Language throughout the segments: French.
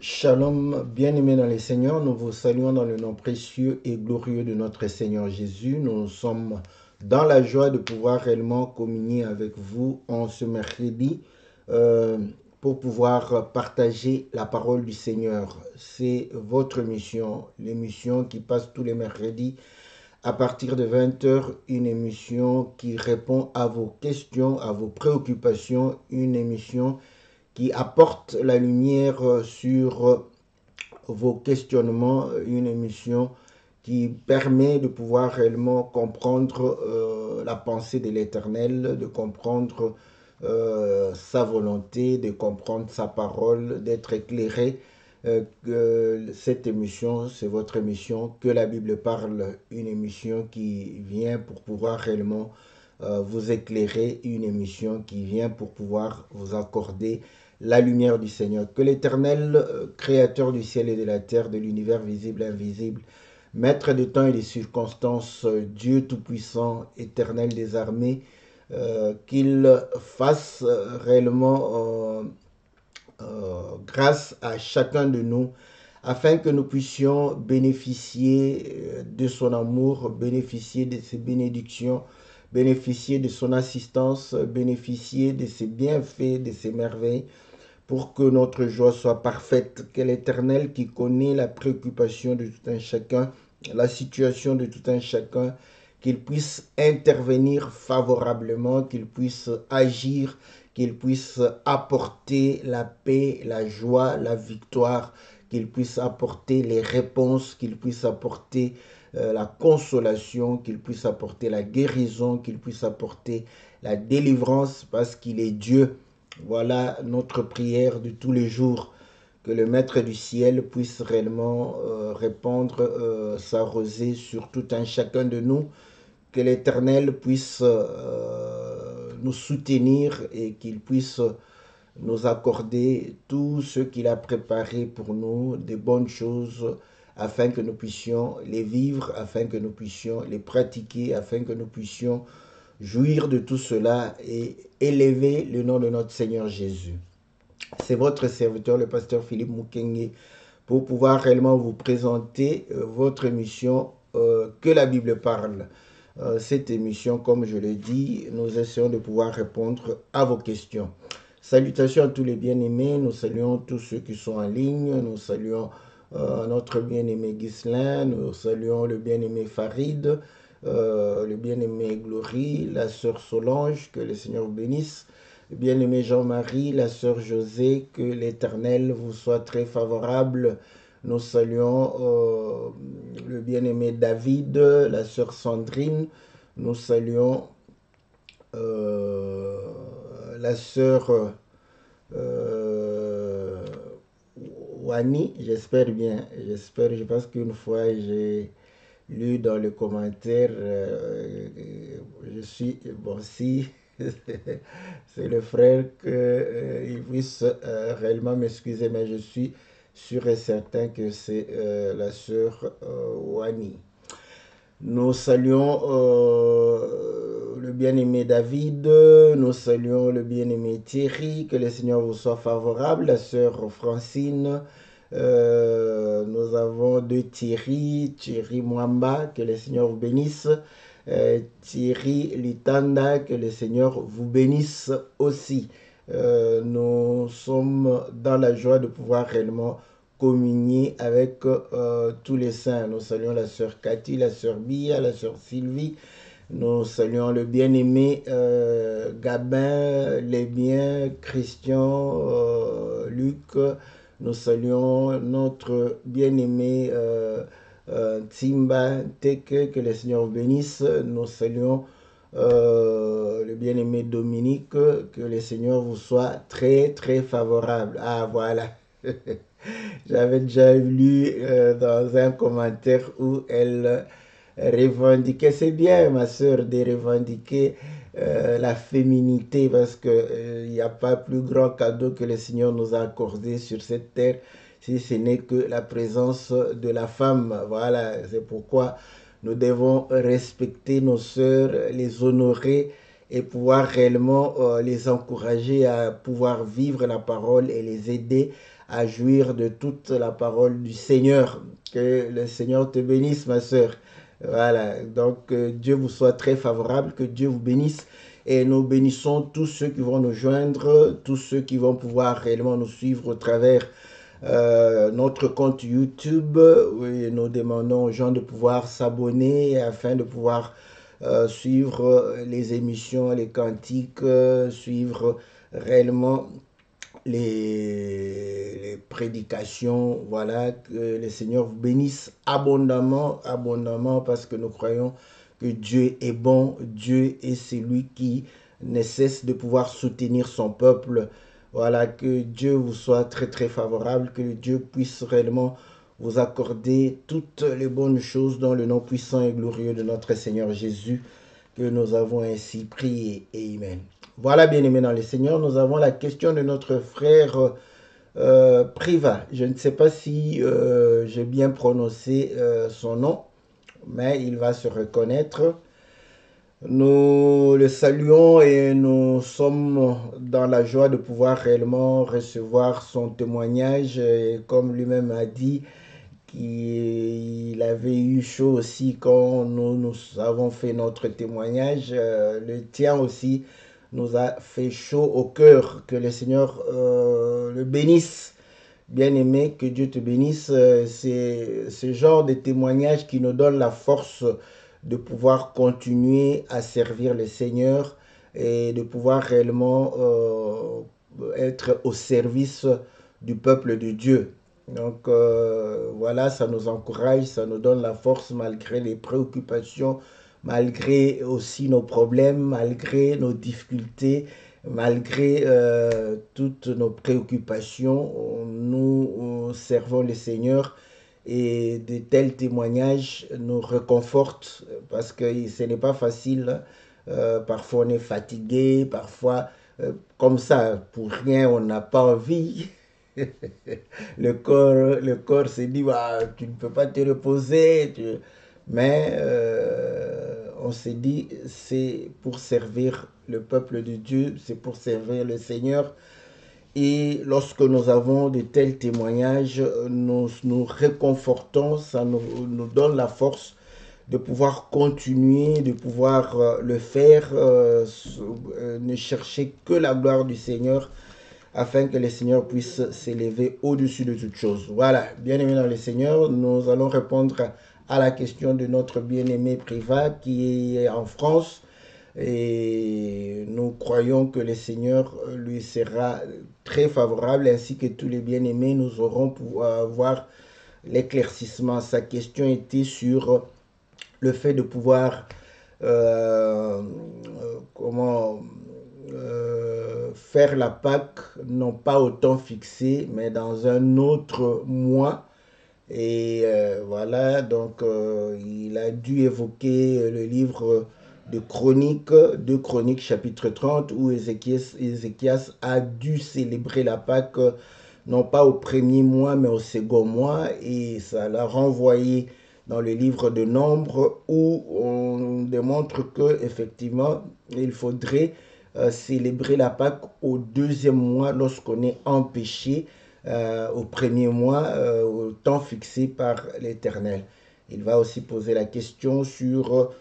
Shalom, bien-aimés dans le Seigneur, nous vous saluons dans le nom précieux et glorieux de notre Seigneur Jésus. Nous sommes dans la joie de pouvoir réellement communier avec vous en ce mercredi euh, pour pouvoir partager la parole du Seigneur. C'est votre mission, l'émission qui passe tous les mercredis à partir de 20 heures, une émission qui répond à vos questions, à vos préoccupations, une émission qui apporte la lumière sur vos questionnements, une émission qui permet de pouvoir réellement comprendre la pensée de l'Éternel, de comprendre sa volonté, de comprendre sa parole, d'être éclairé. Cette émission, c'est votre émission, que la Bible parle, une émission qui vient pour pouvoir réellement vous éclairer, une émission qui vient pour pouvoir vous accorder la lumière du Seigneur. Que l'Éternel, créateur du ciel et de la terre, de l'univers visible et invisible, maître des temps et des circonstances, Dieu Tout-Puissant, éternel des armées, qu'il fasse réellement grâce à chacun de nous, afin que nous puissions bénéficier de son amour, bénéficier de ses bénédictions, bénéficier de son assistance, bénéficier de ses bienfaits, de ses merveilles, pour que notre joie soit parfaite. Que l'Éternel qui connaît la préoccupation de tout un chacun, la situation de tout un chacun, qu'il puisse intervenir favorablement, qu'il puisse agir, qu'il puisse apporter la paix, la joie, la victoire, qu'il puisse apporter les réponses, qu'il puisse apporter la consolation, qu'il puisse apporter la guérison, qu'il puisse apporter la délivrance, parce qu'il est Dieu. Voilà notre prière de tous les jours, que le Maître du ciel puisse réellement répandre sa rosée sur tout un chacun de nous, que l'Éternel puisse nous soutenir et qu'il puisse nous accorder tout ce qu'il a préparé pour nous, des bonnes choses, afin que nous puissions les vivre, afin que nous puissions les pratiquer, afin que nous puissions jouir de tout cela et élever le nom de notre Seigneur Jésus. C'est votre serviteur, le pasteur Philippe Mukenge, pour pouvoir réellement vous présenter votre émission Que la Bible parle. Cette émission, comme je l'ai dit, nous essayons de pouvoir répondre à vos questions. Salutations à tous les bien-aimés, nous saluons tous ceux qui sont en ligne, nous saluons notre bien-aimé Ghislain, nous saluons le bien-aimé Farid, le bien-aimé Glory, la sœur Solange, que le Seigneur vous bénisse, le bien-aimé Jean-Marie, la sœur José, que l'Éternel vous soit très favorable. Nous saluons le bien-aimé David, la sœur Sandrine, nous saluons la sœur Wani, j'espère bien, je pense qu'une fois j'ai lu dans le commentaire, je suis, bon, si c'est le frère qu'il puisse réellement m'excuser, mais je suis sûr et certain que c'est la sœur Wani. Nous saluons le bien-aimé David, nous saluons le bien-aimé Thierry, que le Seigneur vous soit favorable, la sœur Francine, nous avons deux Thierry, Thierry Mwamba, que le Seigneur vous bénisse, Thierry Litanda, que le Seigneur vous bénisse aussi. Nous sommes dans la joie de pouvoir réellement communier avec tous les saints. Nous saluons la sœur Cathy, la sœur Bia, la sœur Sylvie. Nous saluons le bien-aimé Gabin, les biens, Christian, Luc. Nous saluons notre bien-aimé Timba Teke, que le Seigneur vous bénisse. Nous saluons le bien-aimé Dominique, que le Seigneur vous soit très très favorable. Ah voilà. J'avais déjà lu dans un commentaire où elle revendiquait, c'est bien ma soeur de revendiquer la féminité, parce que il n'y a pas plus grand cadeau que le Seigneur nous a accordé sur cette terre, si ce n'est que la présence de la femme. Voilà, c'est pourquoi nous devons respecter nos sœurs, les honorer et pouvoir réellement les encourager à pouvoir vivre la parole et les aider à jouir de toute la parole du Seigneur. Que le Seigneur te bénisse, ma sœur. Voilà, donc Dieu vous soit très favorable, que Dieu vous bénisse. Et nous bénissons tous ceux qui vont nous joindre, tous ceux qui vont pouvoir réellement nous suivre au travers notre compte YouTube. Oui, nous demandons aux gens de pouvoir s'abonner afin de pouvoir suivre les émissions, les cantiques, suivre réellement les prédications. Voilà, que le Seigneur vous bénisse abondamment, abondamment, parce que nous croyons que Dieu est bon, Dieu est celui qui ne cesse de pouvoir soutenir son peuple. Voilà, que Dieu vous soit très très favorable, que Dieu puisse réellement vous accorder toutes les bonnes choses dans le nom puissant et glorieux de notre Seigneur Jésus, que nous avons ainsi prié. Amen. Voilà, bien-aimés dans le Seigneur, nous avons la question de notre frère Priva. Je ne sais pas si j'ai bien prononcé son nom, mais il va se reconnaître. Nous le saluons et nous sommes dans la joie de pouvoir réellement recevoir son témoignage. Et comme lui-même a dit, qu'il avait eu chaud aussi quand nous avons fait notre témoignage. Le tien aussi nous a fait chaud au cœur. Que le Seigneur le bénisse. Bien-aimé, que Dieu te bénisse. C'est ce genre de témoignage qui nous donne la force de pouvoir continuer à servir le Seigneur et de pouvoir réellement être au service du peuple de Dieu. Donc voilà, ça nous encourage, ça nous donne la force malgré les préoccupations, malgré aussi nos problèmes, malgré nos difficultés, malgré toutes nos préoccupations. Nous servons le Seigneur et de tels témoignages nous réconfortent parce que ce n'est pas facile. Parfois on est fatigué, parfois comme ça, pour rien, on n'a pas envie. Le corps se dit, bah, tu ne peux pas te reposer. Mais on se dit, c'est pour servir le peuple de Dieu, c'est pour servir le Seigneur. Et lorsque nous avons de tels témoignages, nous réconfortons, ça nous donne la force de pouvoir continuer, de pouvoir le faire, ne chercher que la gloire du Seigneur, afin que le Seigneur puisse s'élever au-dessus de toutes choses. Voilà, bien-aimés dans le Seigneur, nous allons répondre à la question de notre bien-aimé Priva qui est en France. Et nous croyons que le Seigneur lui sera très favorable, ainsi que tous les bien-aimés, nous aurons pour avoir l'éclaircissement. Sa question était sur le fait de pouvoir faire la Pâque, non pas au temps fixé, mais dans un autre mois. Et voilà, donc il a dû évoquer le livre de Chroniques, de Chroniques chapitre 30, où Ézéchias a dû célébrer la Pâque, non pas au premier mois, mais au second mois. Et ça l'a renvoyé dans le livre de Nombres, où on démontre que effectivement il faudrait célébrer la Pâque au deuxième mois lorsqu'on est empêché, au premier mois, au temps fixé par l'Éternel. Il va aussi poser la question sur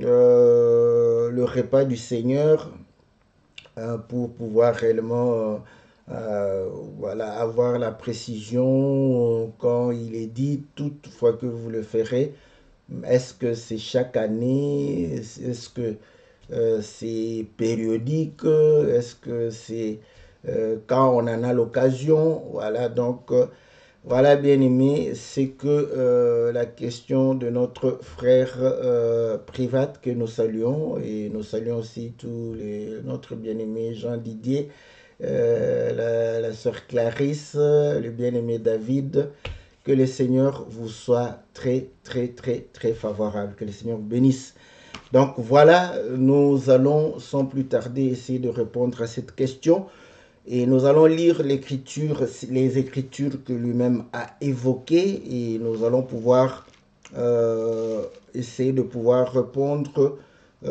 le repas du Seigneur, pour pouvoir réellement voilà, avoir la précision quand il est dit toutefois que vous le ferez. Est-ce que c'est chaque année? Est-ce que c'est périodique? Est-ce que c'est quand on en a l'occasion? Voilà, donc voilà, bien aimé, c'est que la question de notre frère Privat que nous saluons, et nous saluons aussi notre bien-aimé Jean Didier, la sœur Clarisse, le bien-aimé David. Que le Seigneur vous soit très, très, très, très favorable. Que le Seigneur vous bénisse. Donc voilà, nous allons sans plus tarder essayer de répondre à cette question. Et nous allons lire l'écriture, les écritures que lui-même a évoquées. Et nous allons pouvoir essayer de pouvoir répondre,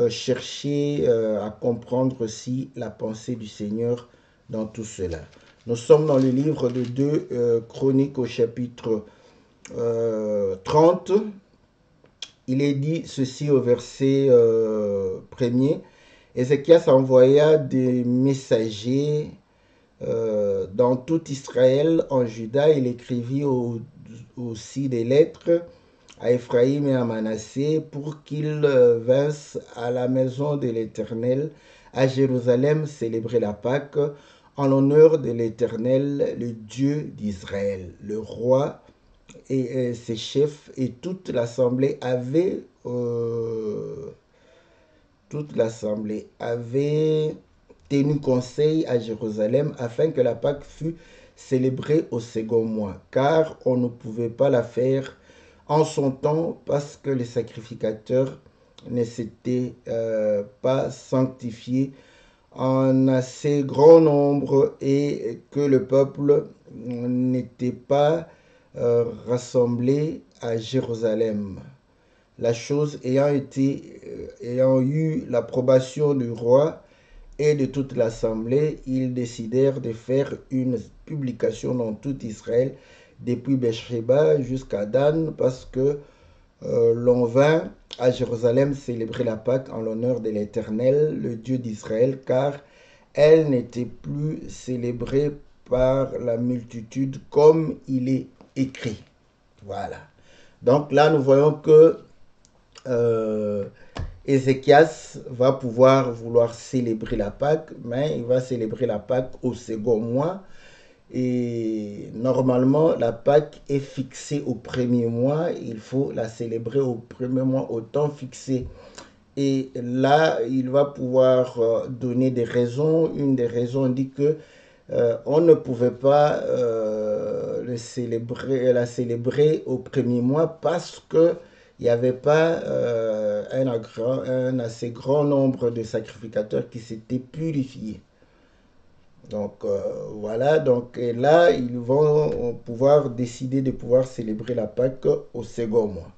chercher à comprendre aussi la pensée du Seigneur dans tout cela. Nous sommes dans le livre de 2 Chroniques au chapitre 30. Il est dit ceci au verset 1er. Ézéchias envoya des messagers dans tout Israël, en Juda. Il écrivit aussi des lettres à Ephraïm et à Manassé pour qu'ils vinssent à la maison de l'Éternel à Jérusalem célébrer la Pâque en l'honneur de l'Éternel, le Dieu d'Israël. Le roi et ses chefs et toute l'assemblée avait tenu conseil à Jérusalem afin que la Pâque fût célébrée au second mois, car on ne pouvait pas la faire en son temps parce que les sacrificateurs ne s'étaient pas sanctifiés en assez grand nombre et que le peuple n'était pas rassemblé à Jérusalem. La chose ayant eu l'approbation du roi et de toute l'assemblée, ils décidèrent de faire une publication dans tout Israël, depuis Beersheba jusqu'à Dan, parce que l'on vint à Jérusalem célébrer la Pâque en l'honneur de l'Éternel, le Dieu d'Israël, car elle n'était plus célébrée par la multitude comme il est écrit. Voilà. Donc là, nous voyons que Ézéchias va vouloir célébrer la Pâque, mais il va célébrer la Pâque au second mois. Et normalement, la Pâque est fixée au premier mois. Il faut la célébrer au premier mois, au temps fixé. Et là, il va pouvoir donner des raisons. Une des raisons dit que on ne pouvait pas la célébrer au premier mois parce que il n'y avait pas un assez grand nombre de sacrificateurs qui s'étaient purifiés. Donc voilà, donc et là ils vont pouvoir décider de pouvoir célébrer la Pâque au second mois.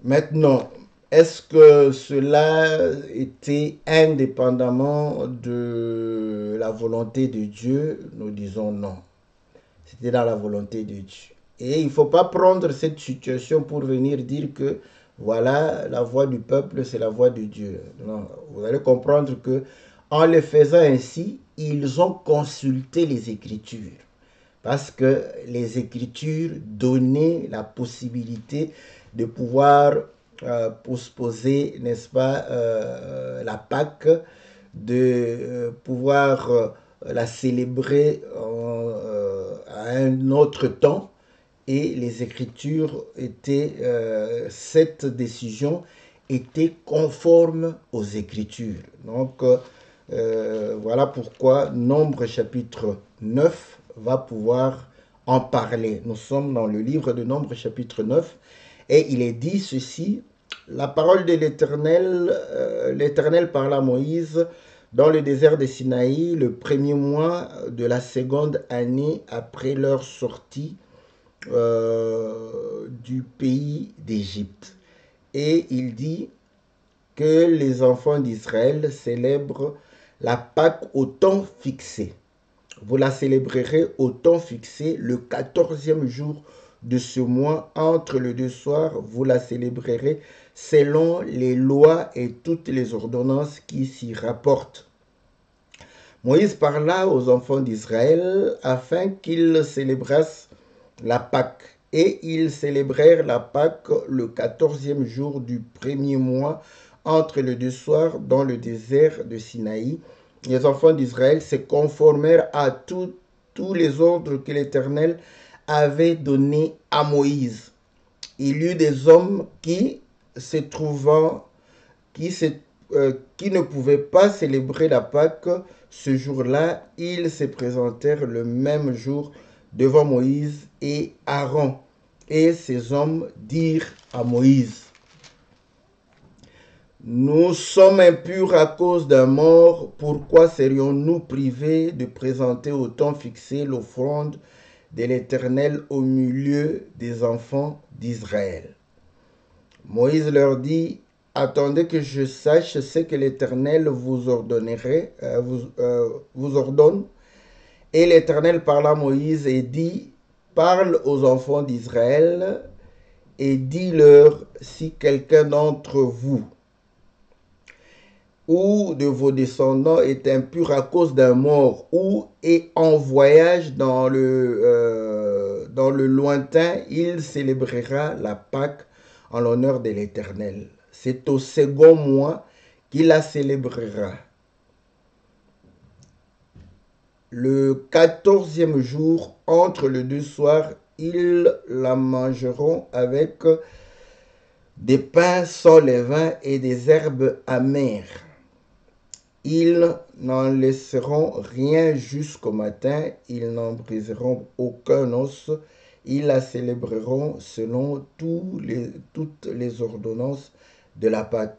Maintenant, est-ce que cela était indépendamment de la volonté de Dieu? Nous disons non. C'était dans la volonté de Dieu. Et il ne faut pas prendre cette situation pour venir dire que voilà, la voix du peuple, c'est la voix de Dieu. Non, vous allez comprendre que en le faisant ainsi, ils ont consulté les Écritures. Parce que les Écritures donnaient la possibilité de pouvoir postposer, n'est-ce pas, la Pâque, de pouvoir la célébrer à un autre temps. Et les Écritures cette décision était conforme aux Écritures. Donc, voilà pourquoi Nombre chapitre 9 va pouvoir en parler. Nous sommes dans le livre de Nombre chapitre 9 et il est dit ceci: la parole de l'Éternel, l'Éternel parla à Moïse dans le désert de Sinaï le premier mois de la seconde année après leur sortie du pays d'Égypte. Et il dit que les enfants d'Israël célèbrent la Pâque au temps fixé. Vous la célébrerez au temps fixé, le 14e jour de ce mois, entre les deux soirs. Vous la célébrerez selon les lois et toutes les ordonnances qui s'y rapportent. Moïse parla aux enfants d'Israël afin qu'ils célébrassent la Pâque. Et ils célébrèrent la Pâque le 14e jour du premier mois, entre les deux soirs, dans le désert de Sinaï. Les enfants d'Israël se conformèrent à tous les ordres que l'Éternel avait donnés à Moïse. Il y eut des hommes qui ne pouvaient pas célébrer la Pâque ce jour-là. Ils se présentèrent le même jour devant Moïse et Aaron. Et ces hommes dirent à Moïse: nous sommes impurs à cause d'un mort. Pourquoi serions-nous privés de présenter au temps fixé l'offrande de l'Éternel au milieu des enfants d'Israël? Moïse leur dit: attendez que je sache ce que l'Éternel vous ordonne. Et l'Éternel parla à Moïse et dit, parle aux enfants d'Israël et dis-leur, si quelqu'un d'entre vous ou de vos descendants est impur à cause d'un mort ou est en voyage dans le lointain, il célébrera la Pâque en l'honneur de l'Éternel. C'est au second mois qu'il la célébrera. Le 14e jour, entre les deux soirs, ils la mangeront avec des pains sans levain et des herbes amères. Ils n'en laisseront rien jusqu'au matin, ils n'en briseront aucun os, ils la célébreront selon toutes les ordonnances de la Pâque.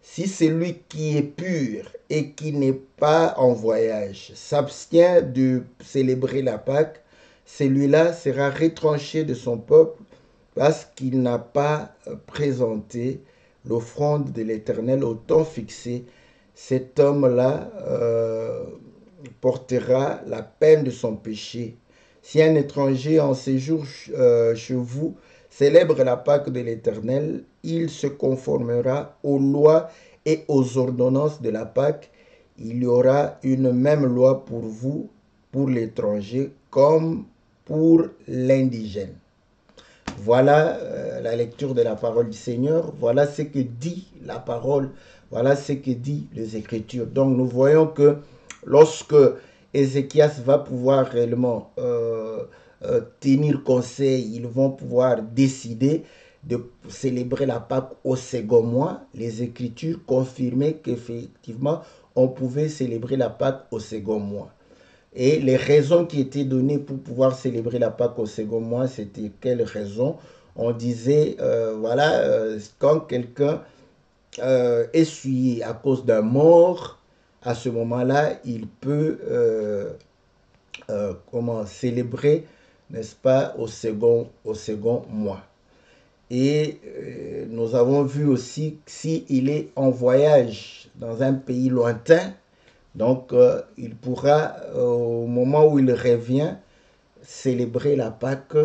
Si celui qui est pur et qui n'est pas en voyage s'abstient de célébrer la Pâque, celui-là sera retranché de son peuple parce qu'il n'a pas présenté l'offrande de l'Éternel au temps fixé. Cet homme-là portera la peine de son péché. Si un étranger en séjour chez vous célèbre la Pâque de l'Éternel, il se conformera aux lois et aux ordonnances de la Pâque. Il y aura une même loi pour vous, pour l'étranger, comme pour l'indigène. Voilà la lecture de la parole du Seigneur. Voilà ce que dit la parole. Voilà ce que dit les Écritures. Donc nous voyons que lorsque Ézéchias va pouvoir réellement tenir conseil, ils vont pouvoir décider de célébrer la Pâque au second mois. Les Écritures confirmaient qu'effectivement on pouvait célébrer la Pâque au second mois. Et les raisons qui étaient données pour pouvoir célébrer la Pâque au second mois, c'était quelles raisons? On disait, quand quelqu'un est souillé à cause d'un mort, à ce moment-là, il peut célébrer, n'est-ce pas, au second mois. Et nous avons vu aussi que s'il est en voyage dans un pays lointain, donc il pourra, au moment où il revient, célébrer la Pâque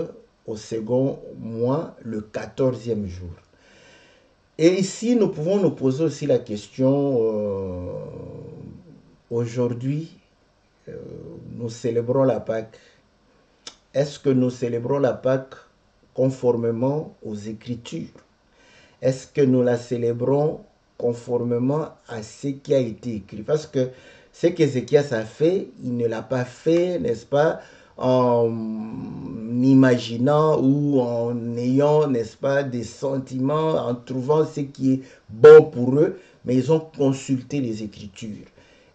au second mois, le 14e jour. Et ici, nous pouvons nous poser aussi la question, aujourd'hui, nous célébrons la Pâque. Est-ce que nous célébrons la Pâque conformément aux Écritures? Est-ce que nous la célébrons conformément à ce qui a été écrit? Parce que ce qu'Ézéchias a fait, il ne l'a pas fait, n'est-ce pas, en imaginant ou en ayant, n'est-ce pas, des sentiments, en trouvant ce qui est bon pour eux, mais ils ont consulté les Écritures.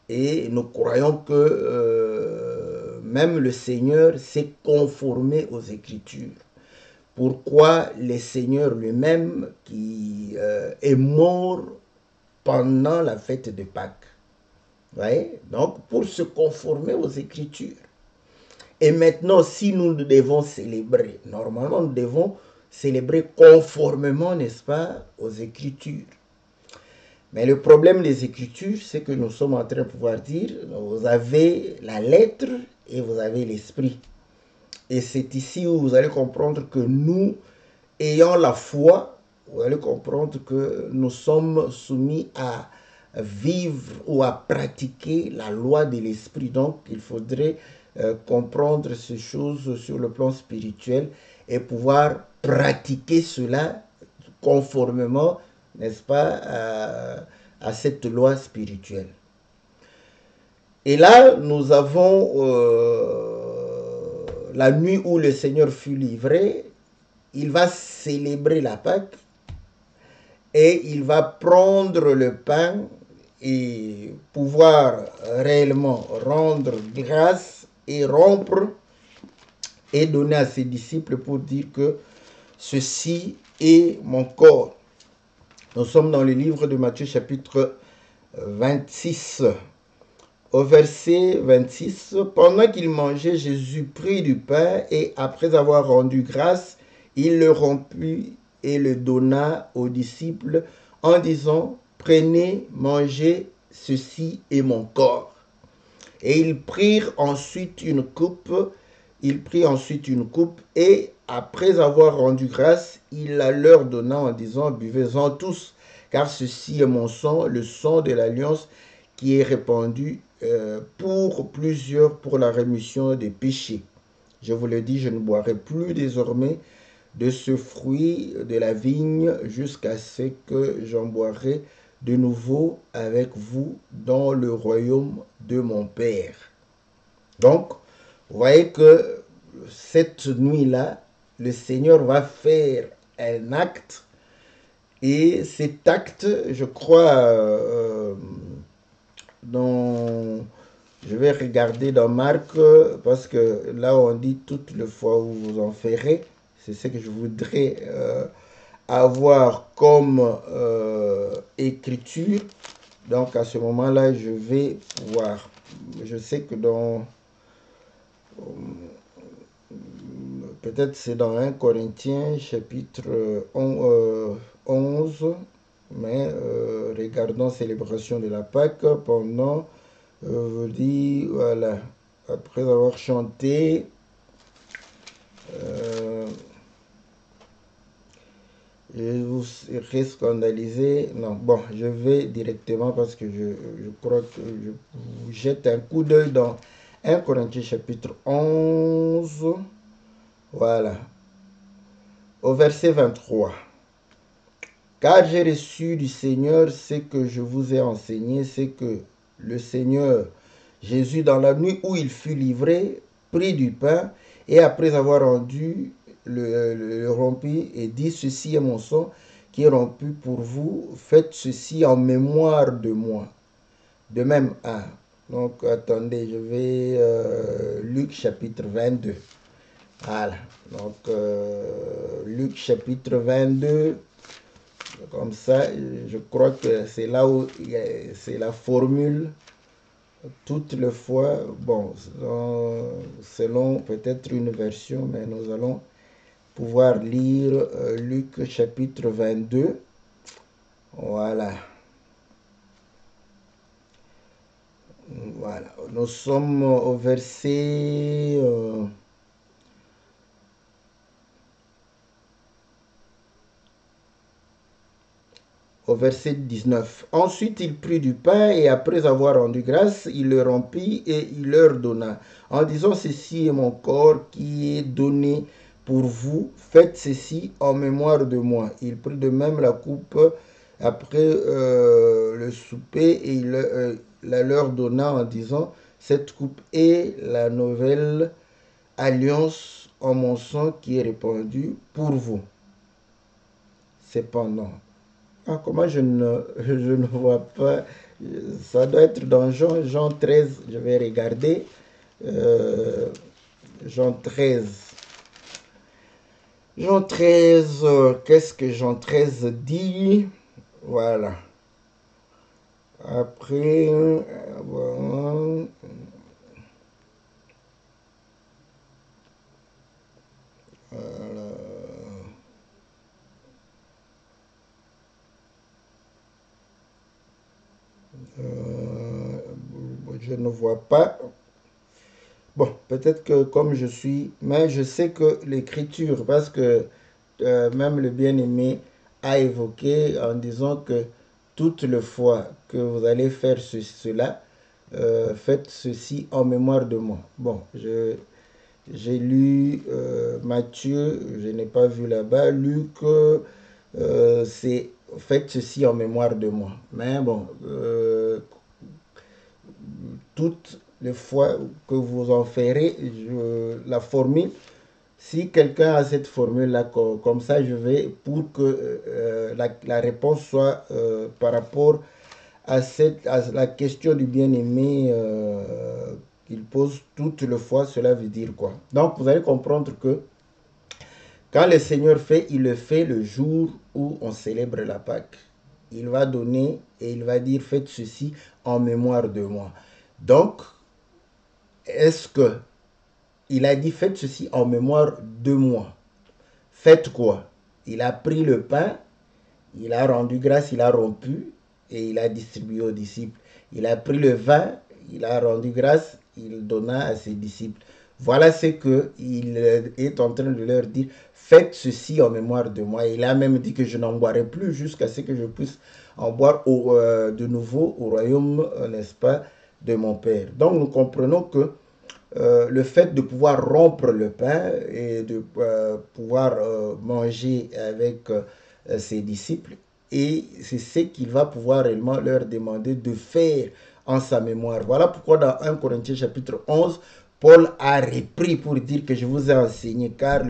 Et nous croyons que même le Seigneur s'est conformé aux Écritures. Pourquoi le Seigneur lui-même qui est mort pendant la fête de Pâques. Ouais? Donc, pour se conformer aux Écritures. Et maintenant, si nous devons célébrer, normalement, nous devons célébrer conformément, n'est-ce pas, aux Écritures. Mais le problème des Écritures, c'est que nous sommes en train de pouvoir dire, vous avez la lettre et vous avez l'esprit. Et c'est ici où vous allez comprendre que nous, ayant la foi, vous allez comprendre que nous sommes soumis à vivre ou à pratiquer la loi de l'esprit. Donc, il faudrait comprendre ces choses sur le plan spirituel et pouvoir pratiquer cela conformément, n'est-ce pas, à cette loi spirituelle. Et là, nous avons la nuit où le Seigneur fut livré. Il va célébrer la Pâque et il va prendre le pain et pouvoir réellement rendre grâce et rompre et donner à ses disciples pour dire que ceci est mon corps. Nous sommes dans le livre de Matthieu chapitre 26. Au verset 26, pendant qu'il mangeait, Jésus prit du pain et après avoir rendu grâce, il le rompit et le donna aux disciples en disant, prenez, mangez, ceci est mon corps. Et ils prirent ensuite une coupe. Il prit ensuite une coupe et, après avoir rendu grâce, il la leur donna en disant, buvez-en tous, car ceci est mon sang, le sang de l'alliance qui est répandu pour plusieurs pour la rémission des péchés. Je vous le dis, je ne boirai plus désormais de ce fruit de la vigne jusqu'à ce que j'en boirai de nouveau avec vous dans le royaume de mon Père. Donc, vous voyez que cette nuit-là, le Seigneur va faire un acte. Et cet acte, je crois, je vais regarder dans Marc, parce que là on dit toutes les fois où vous en ferez. C'est ce que je voudrais avoir comme écriture. Donc à ce moment-là, je vais pouvoir. Je sais que dans... Peut-être c'est dans 1 Corinthiens chapitre 11. Mais regardons célébration de la Pâque pendant... vous dit, voilà, après avoir chanté, je vous serai scandalisé. Non, bon, je vais directement parce que je crois que je vous jette un coup d'œil dans 1 Corinthiens chapitre 11. Voilà. Au verset 23. Car j'ai reçu du Seigneur ce que je vous ai enseigné, c'est que le Seigneur Jésus, dans la nuit où il fut livré, prit du pain et après avoir rendu le rompit et dit, ceci est mon sang qui est rompu pour vous, faites ceci en mémoire de moi. De même, donc attendez, je vais Luc chapitre 22. Voilà, donc Luc chapitre 22. Comme ça, je crois que c'est là où c'est la formule toutes les fois. Bon, selon peut-être une version, mais nous allons pouvoir lire Luc chapitre 22. Voilà. Voilà. Nous sommes au verset... au verset 19. Ensuite, il prit du pain et après avoir rendu grâce, il le rompit et il leur donna, en disant, ceci est mon corps qui est donné pour vous, faites ceci en mémoire de moi. Il prit de même la coupe après le souper et il la leur donna en disant, cette coupe est la nouvelle alliance en mon sang qui est répandue pour vous. Cependant, comment je ne vois pas, ça doit être dans Jean 13, je vais regarder, Jean 13. Jean 13, qu'est-ce que Jean 13 dit? Voilà. Après, voilà. Je ne vois pas. Bon, peut-être que comme je suis, mais je sais que l'écriture, parce que même le bien-aimé a évoqué en disant que toutes les fois que vous allez faire cela, faites ceci en mémoire de moi. Bon, j'ai lu Matthieu, je n'ai pas vu là-bas. Luc, c'est faites ceci en mémoire de moi. Mais bon, toutes les fois que vous en ferez, la formule, si quelqu'un a cette formule-là, comme ça, je vais, pour que la réponse soit par rapport à la question du bien-aimé qu'il pose toutes les fois, cela veut dire quoi? Donc, vous allez comprendre que quand le Seigneur fait, il le fait le jour où on célèbre la Pâque. Il va donner et il va dire, faites ceci en mémoire de moi. Donc, est-ce que il a dit, faites ceci en mémoire de moi? Faites quoi? Il a pris le pain, il a rendu grâce, il a rompu et il a distribué aux disciples. Il a pris le vin, il a rendu grâce, il donna à ses disciples. Voilà ce qu'il est en train de leur dire. Faites ceci en mémoire de moi. Il a même dit que je n'en boirai plus jusqu'à ce que je puisse en boire de nouveau au royaume, n'est-ce pas, de mon Père. Donc nous comprenons que le fait de pouvoir rompre le pain et de pouvoir manger avec ses disciples, et c'est ce qu'il va pouvoir réellement leur demander de faire en sa mémoire. Voilà pourquoi dans 1 Corinthiens chapitre 11, Paul a repris pour dire que je vous ai enseigné, car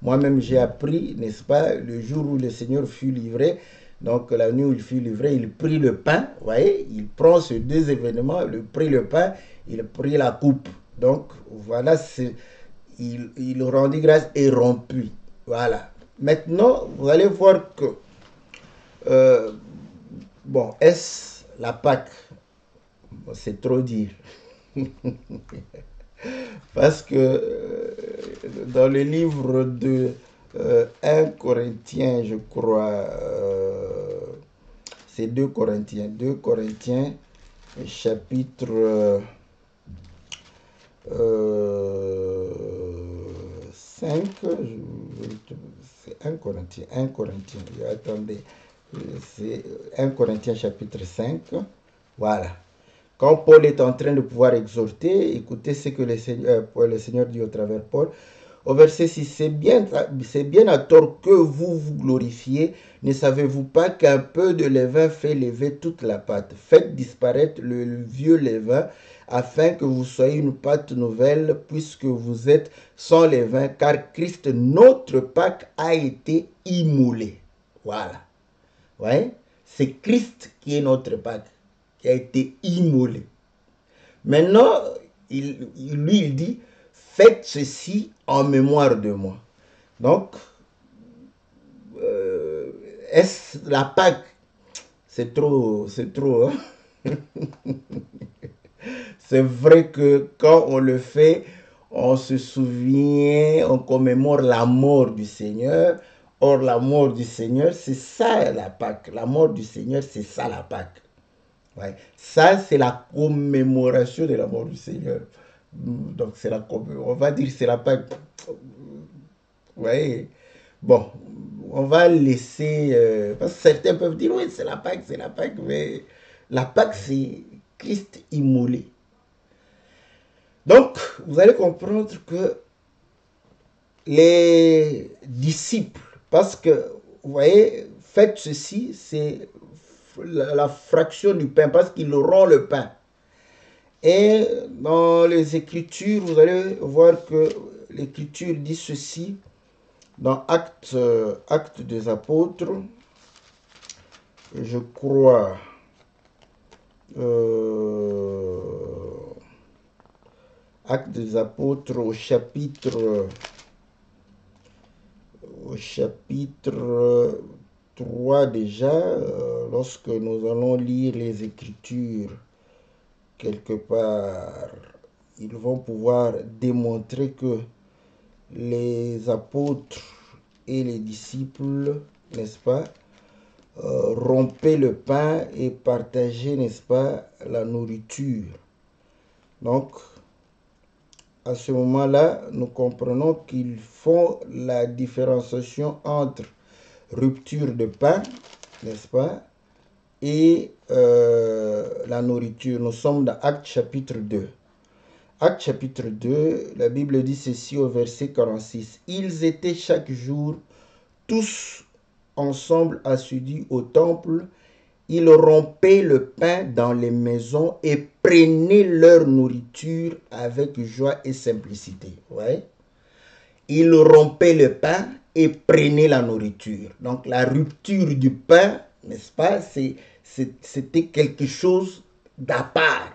moi-même j'ai appris, n'est-ce pas, le jour où le Seigneur fut livré, donc la nuit où il fut livré, il prit le pain, vous voyez, il prend ces deux événements, il prit le pain, il prit la coupe. Donc voilà, il rendit grâce et rompit. Voilà. Maintenant, vous allez voir que, bon, est-ce la Pâque? Bon, c'est trop dire. Parce que dans le livre de 1 Corinthiens, je crois, c'est 2 Corinthiens, chapitre 5, c'est 1 Corinthiens, attendez, c'est 1 Corinthiens chapitre 5, voilà. Quand Paul est en train de pouvoir exhorter, écoutez ce que le Seigneur dit au travers de Paul. Au verset 6, c'est bien à tort que vous vous glorifiez. Ne savez-vous pas qu'un peu de levain fait lever toute la pâte? Faites disparaître le vieux levain, afin que vous soyez une pâte nouvelle, puisque vous êtes sans levain, car Christ, notre Pâque, a été immolé. Voilà. Ouais? C'est Christ qui est notre Pâque, qui a été immolé. Maintenant, il dit, faites ceci en mémoire de moi. Donc, est-ce la Pâque? C'est trop, hein? C'est vrai que quand on le fait, on se souvient, on commémore la mort du Seigneur. Or, la mort du Seigneur, c'est ça la Pâque. La mort du Seigneur, c'est ça la Pâque. Ouais. Ça, c'est la commémoration de la mort du Seigneur. Donc, on va dire c'est la Pâque. Ouais. Bon, on va laisser... parce que certains peuvent dire, oui, c'est la Pâque, mais la Pâque, c'est Christ immolé. Donc, vous allez comprendre que les disciples, parce que, vous voyez, faites ceci, c'est la fraction du pain, parce qu'ils auront le pain. Et dans les Écritures, vous allez voir que l'Écriture dit ceci, dans Actes des Apôtres, je crois, Actes des Apôtres au chapitre 3 déjà, lorsque nous allons lire les Écritures quelque part, ils vont pouvoir démontrer que les apôtres et les disciples, n'est-ce pas, rompaient le pain et partageaient, n'est-ce pas, la nourriture. Donc, à ce moment-là, nous comprenons qu'ils font la différenciation entre rupture de pain, n'est-ce pas, et la nourriture. Nous sommes dans Actes chapitre 2. Actes chapitre 2, la Bible dit ceci au verset 46. Ils étaient chaque jour tous ensemble assidus au temple. Ils rompaient le pain dans les maisons et prenaient leur nourriture avec joie et simplicité. Ouais. Ils rompaient le pain et prenaient la nourriture. Donc la rupture du pain, n'est-ce pas, c'était quelque chose d'à part.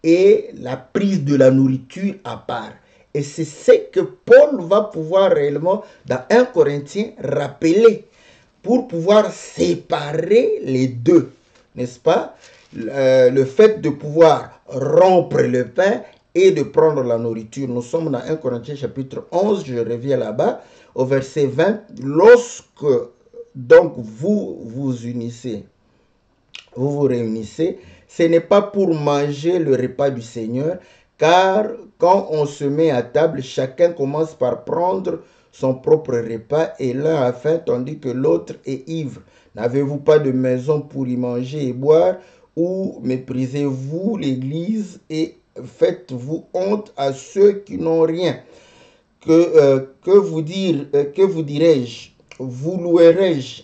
Et la prise de la nourriture à part. Et c'est ce que Paul va pouvoir réellement, dans 1 Corinthiens, rappeler pour pouvoir séparer les deux, n'est-ce pas? Le fait de pouvoir rompre le pain et de prendre la nourriture. Nous sommes dans 1 Corinthiens chapitre 11, je reviens là-bas, au verset 20. Lorsque donc vous vous unissez vous vous réunissez, ce n'est pas pour manger le repas du Seigneur, car quand on se met à table, chacun commence par prendre son propre repas et l'un a faim tandis que l'autre est ivre. N'avez-vous pas de maison pour y manger et boire, ou méprisez-vous l'Église et faites-vous honte à ceux qui n'ont rien? Que vous dirai-je? Vous louerai-je?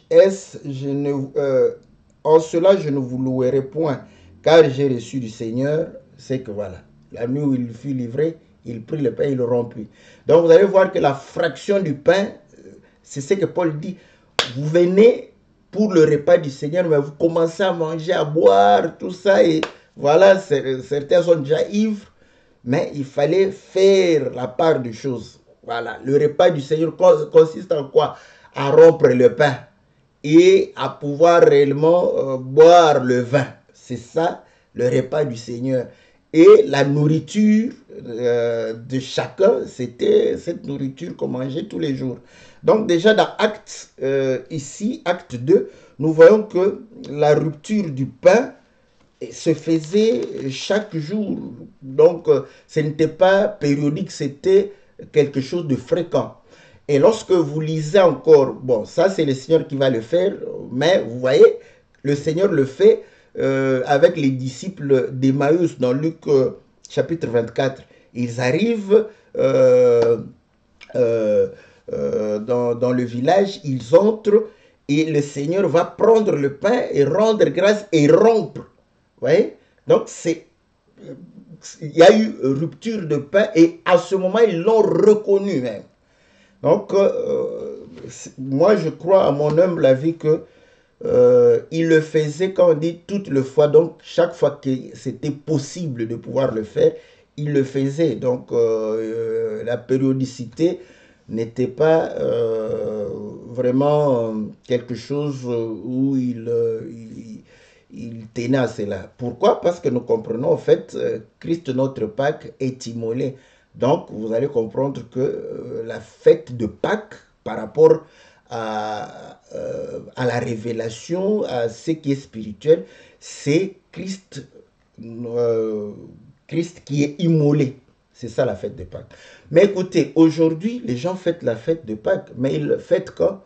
En cela, je ne vous louerai point, car j'ai reçu du Seigneur, c'est que voilà, la nuit où il fut livré, il prit le pain, il le rompit. Donc vous allez voir que la fraction du pain, c'est ce que Paul dit. Vous venez pour le repas du Seigneur, mais vous commencez à manger, à boire, tout ça, et voilà, certains sont déjà ivres, mais il fallait faire la part des choses. Voilà, le repas du Seigneur consiste en quoi? À rompre le pain et à pouvoir réellement boire le vin. C'est ça le repas du Seigneur. Et la nourriture de chacun, c'était cette nourriture qu'on mangeait tous les jours. Donc déjà dans Acte, ici, Acte 2, nous voyons que la rupture du pain se faisait chaque jour. Donc ce n'était pas périodique, c'était quelque chose de fréquent. Et lorsque vous lisez encore, bon, ça c'est le Seigneur qui va le faire, mais vous voyez, le Seigneur le fait avec les disciples d'Emmaüs dans Luc chapitre 24. Ils arrivent dans le village, ils entrent et le Seigneur va prendre le pain et rendre grâce et rompre. Vous voyez? Donc il y a eu rupture de pain et à ce moment ils l'ont reconnu même. Donc, moi, je crois à mon humble avis que il le faisait, quand on dit toutes les fois, donc chaque fois que c'était possible de pouvoir le faire, il le faisait. Donc, la périodicité n'était pas vraiment quelque chose où il tenait à cela. Pourquoi? Parce que nous comprenons, en fait, Christ, notre Pâques, est immolé. Donc, vous allez comprendre que la fête de Pâques, par rapport à la révélation, à ce qui est spirituel, c'est Christ, Christ qui est immolé. C'est ça la fête de Pâques. Mais écoutez, aujourd'hui, les gens fêtent la fête de Pâques, mais ils le fêtent quand?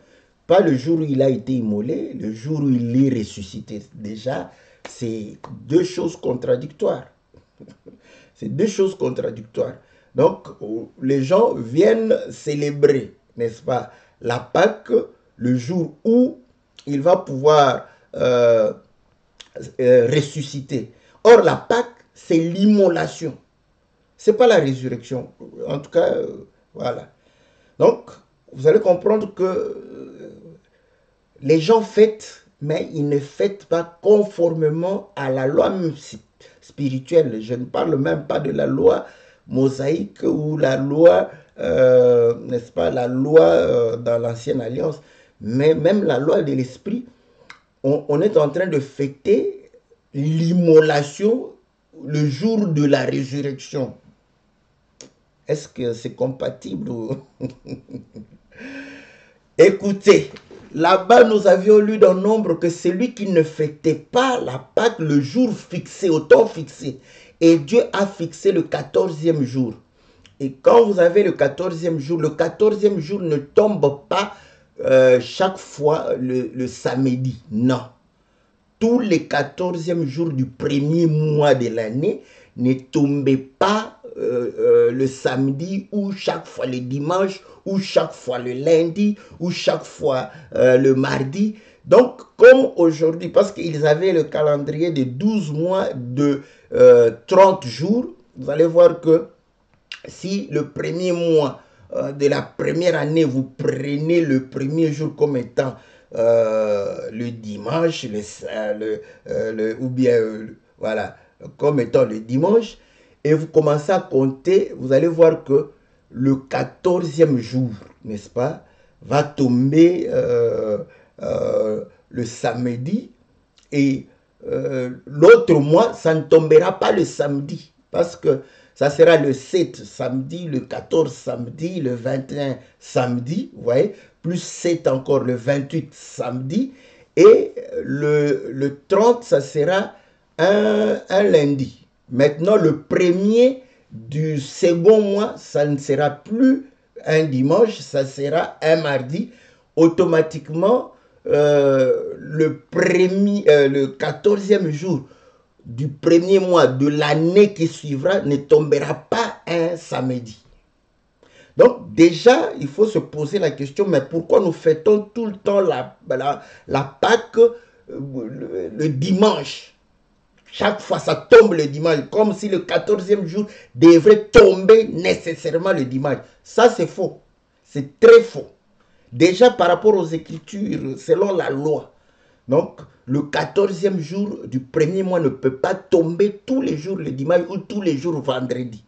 Pas le jour où il a été immolé, le jour où il est ressuscité. Déjà, c'est deux choses contradictoires. C'est deux choses contradictoires. Donc, les gens viennent célébrer, n'est-ce pas, la Pâque, le jour où il va pouvoir ressusciter. Or, la Pâque, c'est l'immolation. Ce n'est pas la résurrection. En tout cas, voilà. Donc, vous allez comprendre que les gens fêtent, mais ils ne fêtent pas conformément à la loi spirituelle. Je ne parle même pas de la loi mosaïque ou la loi, n'est-ce pas, la loi dans l'ancienne alliance, mais même la loi de l'esprit. On est en train de fêter l'immolation le jour de la résurrection. Est-ce que c'est compatible? Écoutez, là-bas, nous avions lu dans Nombre que celui qui ne fêtait pas la Pâque le jour fixé, au temps fixé, et Dieu a fixé le 14e jour. Et quand vous avez le 14e jour ne tombe pas chaque fois le samedi. Non. Tous les 14e jours du premier mois de l'année ne tombaient pas le samedi ou chaque fois le dimanche ou chaque fois le lundi ou chaque fois le mardi. Donc, comme aujourd'hui, parce qu'ils avaient le calendrier de 12 mois de 30 jours, vous allez voir que si le premier mois de la première année, vous prenez le premier jour comme étant le dimanche, ou bien, voilà, comme étant le dimanche, et vous commencez à compter, vous allez voir que le 14e jour, n'est-ce pas, va tomber le samedi, et l'autre mois, ça ne tombera pas le samedi, parce que ça sera le 7 samedi, le 14 samedi, le 21 samedi, vous voyez, plus 7 encore, le 28 samedi. Et le 30, ça sera un lundi. Maintenant, le premier du second mois, ça ne sera plus un dimanche, ça sera un mardi. Automatiquement, le 14e jour du premier mois de l'année qui suivra ne tombera pas un samedi. Donc déjà, il faut se poser la question, mais pourquoi nous fêtons tout le temps la Pâque le dimanche? Chaque fois, ça tombe le dimanche, comme si le 14e jour devrait tomber nécessairement le dimanche. Ça, c'est faux. C'est très faux. Déjà, par rapport aux Écritures, selon la loi, donc, le 14e jour du premier mois ne peut pas tomber tous les jours le dimanche ou tous les jours vendredi.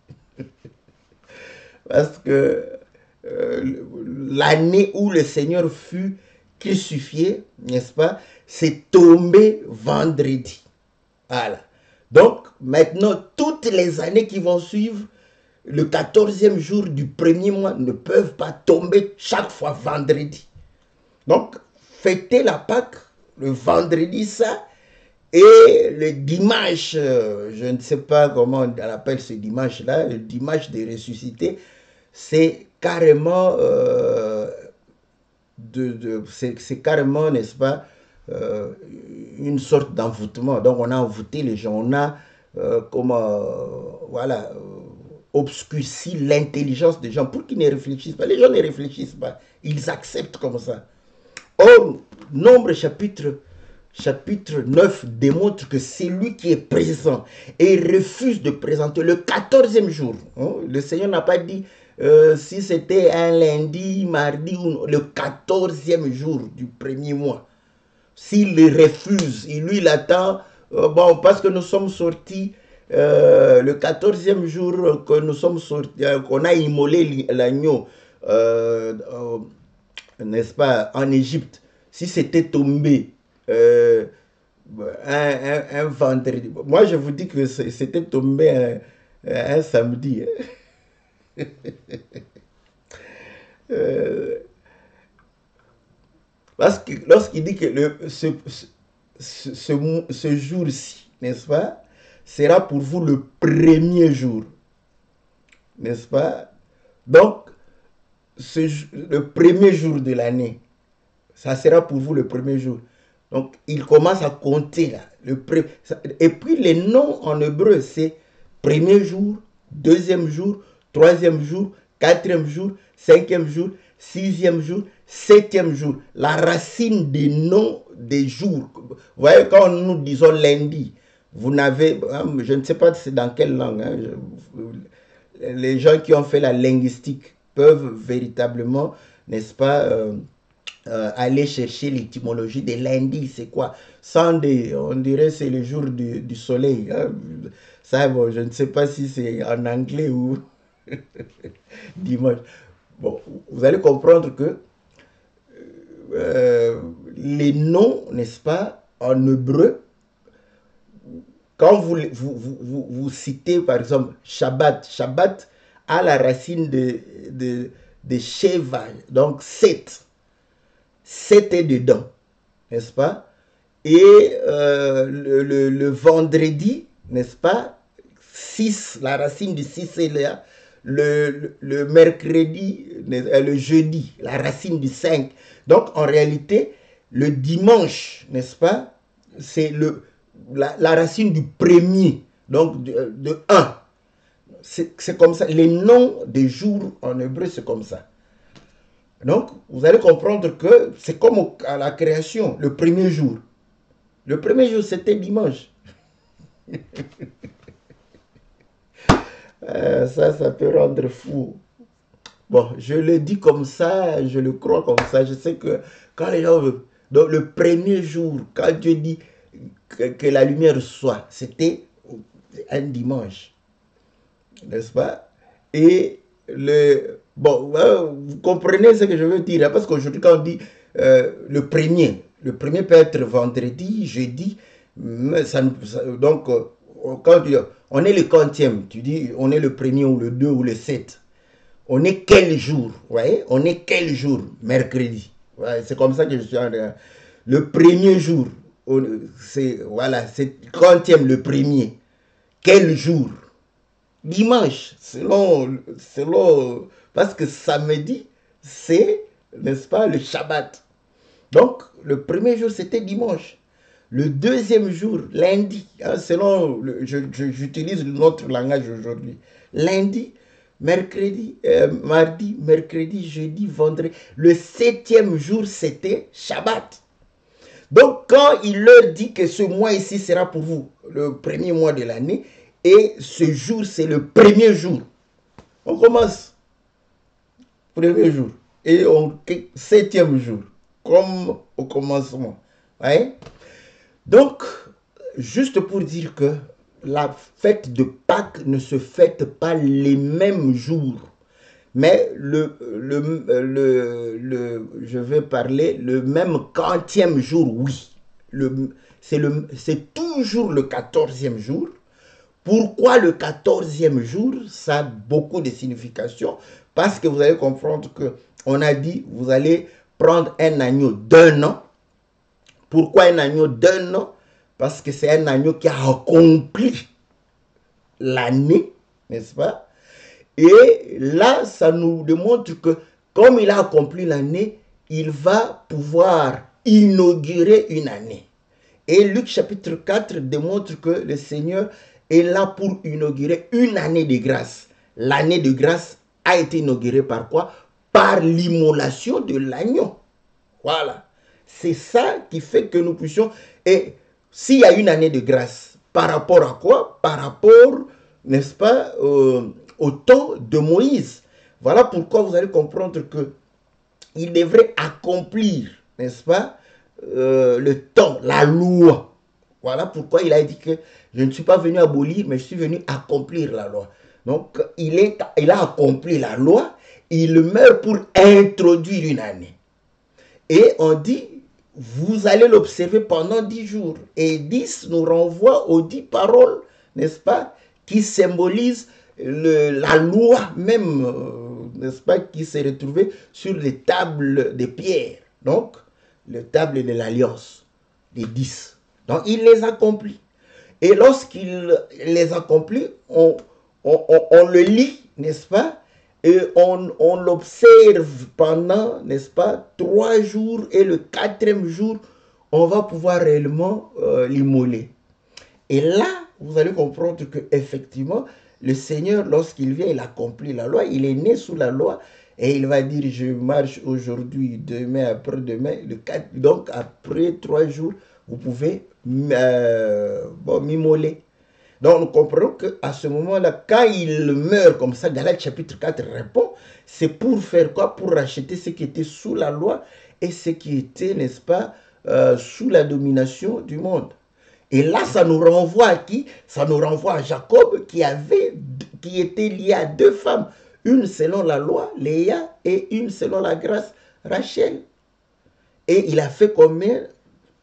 Parce que l'année où le Seigneur fut crucifié, n'est-ce pas, c'est tombé vendredi. Voilà. Donc, maintenant, toutes les années qui vont suivre, le 14e jour du premier mois ne peuvent pas tomber chaque fois vendredi. Donc, fêtez la Pâque le vendredi ça, et le dimanche, je ne sais pas comment on appelle ce dimanche-là, le dimanche des ressuscités, c'est carrément, c'est carrément, n'est-ce pas, une sorte d'envoûtement. Donc on a envoûté les gens, on a, voilà, obscurci l'intelligence des gens pour qu'ils ne réfléchissent pas. Les gens ne réfléchissent pas, ils acceptent comme ça. Or, Nombre chapitre 9 démontre que c'est lui qui est présent et il refuse de présenter le 14e jour. Hein? Le Seigneur n'a pas dit si c'était un lundi, mardi ou le 14e jour du premier mois. S'il le refuse, lui il attend, bon, parce que nous sommes sortis le 14e jour que nous sommes sortis, qu'on a immolé l'agneau, n'est-ce pas, en Égypte. Si c'était tombé un vendredi, moi je vous dis que c'était tombé un samedi. Parce que lorsqu'il dit que ce jour-ci, n'est-ce pas, sera pour vous le premier jour, n'est-ce pas? Donc, le premier jour de l'année, ça sera pour vous le premier jour. Donc, il commence à compter là. Et puis, les noms en hébreu, c'est premier jour, deuxième jour, troisième jour, quatrième jour, cinquième jour, sixième jour, septième jour. La racine des noms des jours. Vous voyez, quand nous disons lundi, vous n'avez, je ne sais pas c'est dans quelle langue, hein, les gens qui ont fait la linguistique peuvent véritablement, n'est-ce pas, aller chercher l'étymologie des lundis, c'est quoi? Sunday, on dirait c'est le jour du soleil. Hein? Ça, bon, je ne sais pas si c'est en anglais ou dimanche. Bon, vous allez comprendre que les noms, n'est-ce pas, en hébreu, quand vous citez par exemple Shabbat, Shabbat a la racine de Sheva, donc 7. 7 est dedans, n'est-ce pas? Et le vendredi, n'est-ce pas? 6, la racine du 6 est là. Le mercredi, le jeudi, la racine du 5. Donc, en réalité, le dimanche, n'est-ce pas? C'est la racine du premier, donc de 1. C'est comme ça. Les noms des jours en hébreu, c'est comme ça. Donc, vous allez comprendre que c'est comme à la création, le premier jour. Le premier jour, c'était dimanche. Ça peut rendre fou. Bon, je le dis comme ça, je le crois comme ça. Je sais que quand les gens veulent... Donc, le premier jour, quand Dieu dit que la lumière soit, c'était un dimanche. N'est-ce pas? Et bon, vous comprenez ce que je veux dire, parce qu'aujourd'hui, quand on dit le premier peut être vendredi, jeudi, donc, quand on est le 40e, tu dis on est le premier ou le 2 ou le 7. On est quel jour? Ouais, on est quel jour? Mercredi. Ouais, c'est comme ça que je suis en train. le premier jour, voilà, c'est quantième, le premier. Quel jour? Dimanche, parce que samedi, c'est, n'est-ce pas, le Shabbat. Donc, le premier jour, c'était dimanche. Le deuxième jour, lundi, hein, j'utilise notre langage aujourd'hui. Lundi, mercredi, mardi, mercredi, jeudi, vendredi. Le septième jour, c'était Shabbat. Donc, quand il leur dit que ce mois ici sera pour vous le premier mois de l'année, et ce jour, c'est le premier jour. On commence, premier jour, et septième jour, comme au commencement. Ouais? Donc, juste pour dire que la fête de Pâques ne se fête pas les mêmes jours. Mais je vais parler, le même quantième jour, oui. C'est toujours le 14e jour. Pourquoi le 14e jour? Ça a beaucoup de significations. Parce que vous allez comprendre qu'on a dit, vous allez prendre un agneau d'un an. Pourquoi un agneau d'un an? Parce que c'est un agneau qui a accompli l'année, n'est-ce pas? Et là, ça nous démontre que comme il a accompli l'année, il va pouvoir inaugurer une année. Et Luc chapitre 4 démontre que le Seigneur est là pour inaugurer une année de grâce. L'année de grâce a été inaugurée par quoi? Par l'immolation de l'agneau. Voilà. C'est ça qui fait que nous puissions... Et s'il y a une année de grâce, par rapport à quoi? Par rapport, n'est-ce pas, au temps de Moïse. Voilà pourquoi vous allez comprendre que il devrait accomplir, n'est-ce pas, le temps, la loi. Voilà pourquoi il a dit que je ne suis pas venu abolir, mais je suis venu accomplir la loi. Donc, il a accompli la loi, il meurt pour introduire une année. Et on dit, vous allez l'observer pendant 10 jours. Et 10 nous renvoie aux 10 paroles, n'est-ce pas, qui symbolisent la loi même, n'est-ce pas, qui s'est retrouvée sur les tables de pierre. Donc, les tables de l'alliance, les 10. Donc, il les accomplit. Et lorsqu'il les accomplit, on le lit, n'est-ce pas, et on l'observe pendant, n'est-ce pas, 3 jours, et le 4e jour, on va pouvoir réellement l'immoler. Et là, vous allez comprendre que effectivement, le Seigneur, lorsqu'il vient, il accomplit la loi, il est né sous la loi, et il va dire, je marche aujourd'hui, demain, après-demain, le 4, donc après 3 jours, vous pouvez m'immoler. Donc nous comprenons qu'à ce moment-là, quand il meurt comme ça, Galates chapitre 4 répond, c'est pour faire quoi? Pour racheter ce qui était sous la loi et ce qui était, n'est-ce pas, sous la domination du monde. Et là, ça nous renvoie à qui? Ça nous renvoie à Jacob qui était lié à 2 femmes. Une selon la loi, Léa, et une selon la grâce, Rachel. Et il a fait combien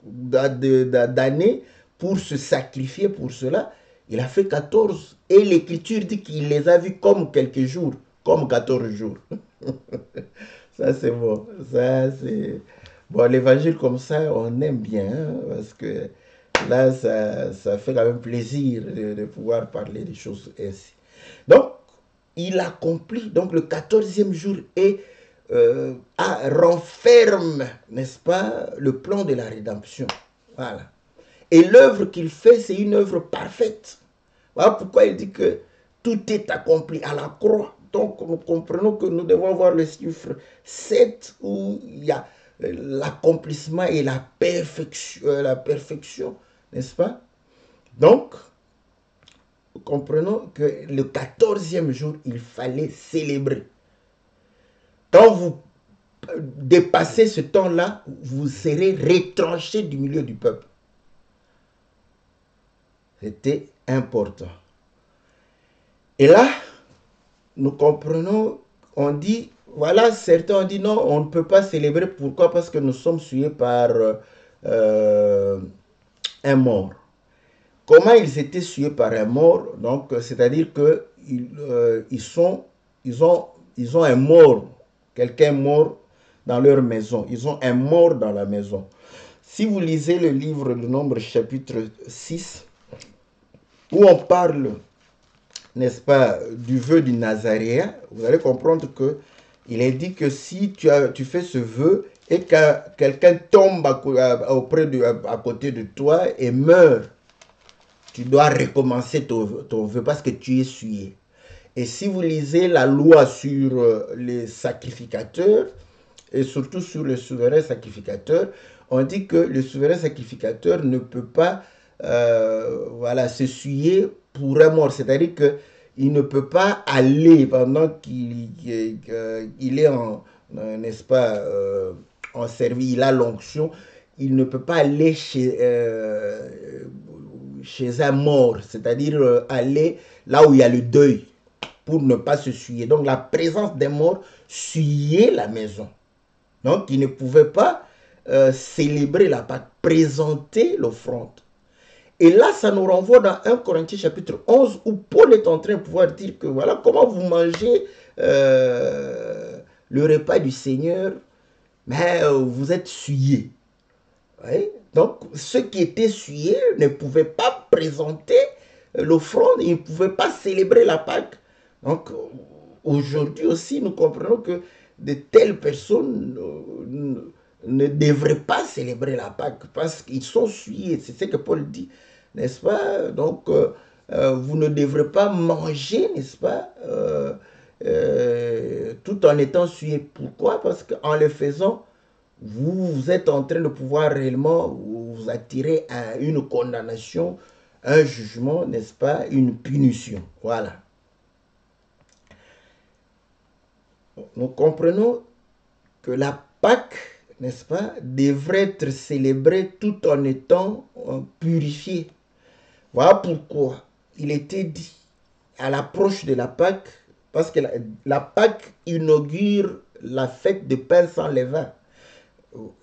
d'années pour se sacrifier pour cela? Il a fait 14. Et l'Écriture dit qu'il les a vus comme quelques jours, comme 14 jours. Ça, c'est bon. Ça, c'est... Bon, l'évangile comme ça, on aime bien, hein, parce que là, ça fait quand même plaisir de pouvoir parler des choses ainsi. Donc, il accomplit, donc le 14e jour et renferme, n'est-ce pas, le plan de la rédemption. Voilà. Et l'œuvre qu'il fait, c'est une œuvre parfaite. Voilà pourquoi il dit que tout est accompli à la croix. Donc, nous comprenons que nous devons voir le chiffre 7 où il y a l'accomplissement et la perfection, n'est-ce pas? Donc, nous comprenons que le 14e jour, il fallait célébrer. Quand vous dépassez ce temps-là, vous serez retranché du milieu du peuple. C'était important. Et là, nous comprenons, on dit, voilà, certains ont dit non, on ne peut pas célébrer. Pourquoi? Parce que nous sommes souillés par un mort. Comment ils étaient souillés par un mort? Donc, c'est-à-dire qu'ils ont un mort, quelqu'un mort dans leur maison. Ils ont un mort dans la maison. Si vous lisez le livre de Nombre chapitre 6, où on parle, n'est-ce pas, du vœu du Nazaréen, vous allez comprendre que il est dit que si tu fais ce vœu et que quelqu'un tombe à côté de toi et meurt, tu dois recommencer ton vœu parce que tu es souillé. Et si vous lisez la loi sur les sacrificateurs, et surtout sur le souverain sacrificateur, on dit que le souverain sacrificateur ne peut pas voilà, se souiller pour un mort. C'est-à-dire qu'il ne peut pas aller pendant qu'il est en, n'est-ce pas, en service, il a l'onction, il ne peut pas aller chez un mort, c'est-à-dire aller là où il y a le deuil pour ne pas se souiller. Donc la présence des morts souillait la maison. Donc il ne pouvait pas célébrer la Pâque, présenter l'offrande. Et là, ça nous renvoie dans 1 Corinthiens chapitre 11 où Paul est en train de pouvoir dire que voilà comment vous mangez le repas du Seigneur, mais vous êtes souillés. Oui? Donc, ceux qui étaient souillés ne pouvaient pas présenter l'offrande, ils ne pouvaient pas célébrer la Pâque. Donc, aujourd'hui aussi, nous comprenons que de telles personnes ne devraient pas célébrer la Pâque parce qu'ils sont souillés. C'est ce que Paul dit, n'est-ce pas? Donc, vous ne devrez pas manger, n'est-ce pas? Tout en étant souillé. Pourquoi? Parce qu'en le faisant, vous êtes en train de pouvoir réellement vous attirer à une condamnation, un jugement, n'est-ce pas, une punition. Voilà. Nous comprenons que la Pâque, n'est-ce pas, devrait être célébrée tout en étant purifiée. Voilà pourquoi il était dit à l'approche de la Pâque, parce que la Pâque inaugure la fête de pain sans levain.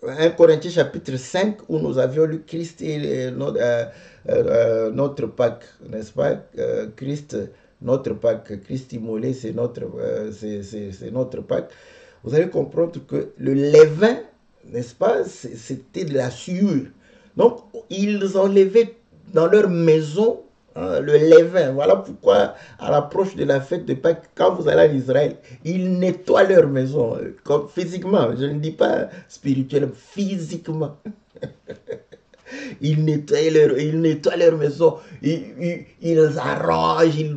1 Corinthiens chapitre 5 où nous avions lu Christ et notre Pâque, n'est-ce pas? Christ, notre Pâque, Christ immolé, c'est notre Pâque. Vous allez comprendre que le levain, n'est-ce pas? C'était de la sueur. Donc, ils enlevaient dans leur maison le levain. Voilà pourquoi, à l'approche de la fête de Pâques, quand vous allez en Israël, ils nettoient leur maison, comme physiquement. Je ne dis pas spirituellement, physiquement. Ils nettoient leur maison, ils arrangent,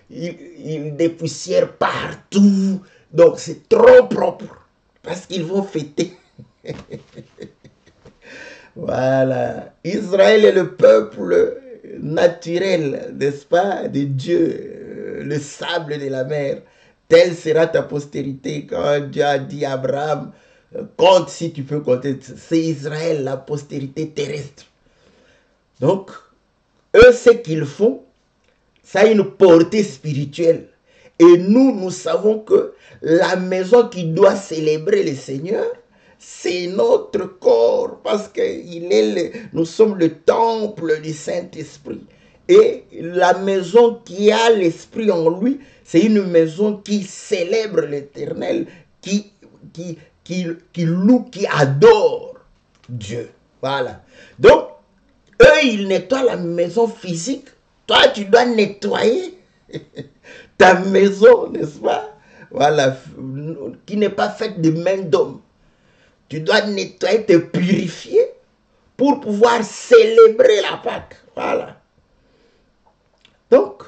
ils dépoussièrent partout. Donc, c'est trop propre parce qu'ils vont fêter. Voilà. Israël est le peuple naturel, n'est-ce pas, de Dieu, le sable de la mer. Telle sera ta postérité. Quand Dieu a dit à Abraham, compte si tu peux compter, c'est Israël, la postérité terrestre. Donc, eux, ce qu'ils font, ça a une portée spirituelle. Et nous savons que la maison qui doit célébrer le Seigneur, c'est notre corps, parce que nous sommes le temple du Saint-Esprit. Et la maison qui a l'Esprit en lui, c'est une maison qui célèbre l'Éternel, qui loue, qui adore Dieu. Voilà. Donc, eux, ils nettoient la maison physique. Toi, tu dois nettoyer ta maison, n'est-ce pas? Voilà, qui n'est pas faite de main d'homme. Tu dois nettoyer, te purifier pour pouvoir célébrer la Pâque. Voilà. Donc,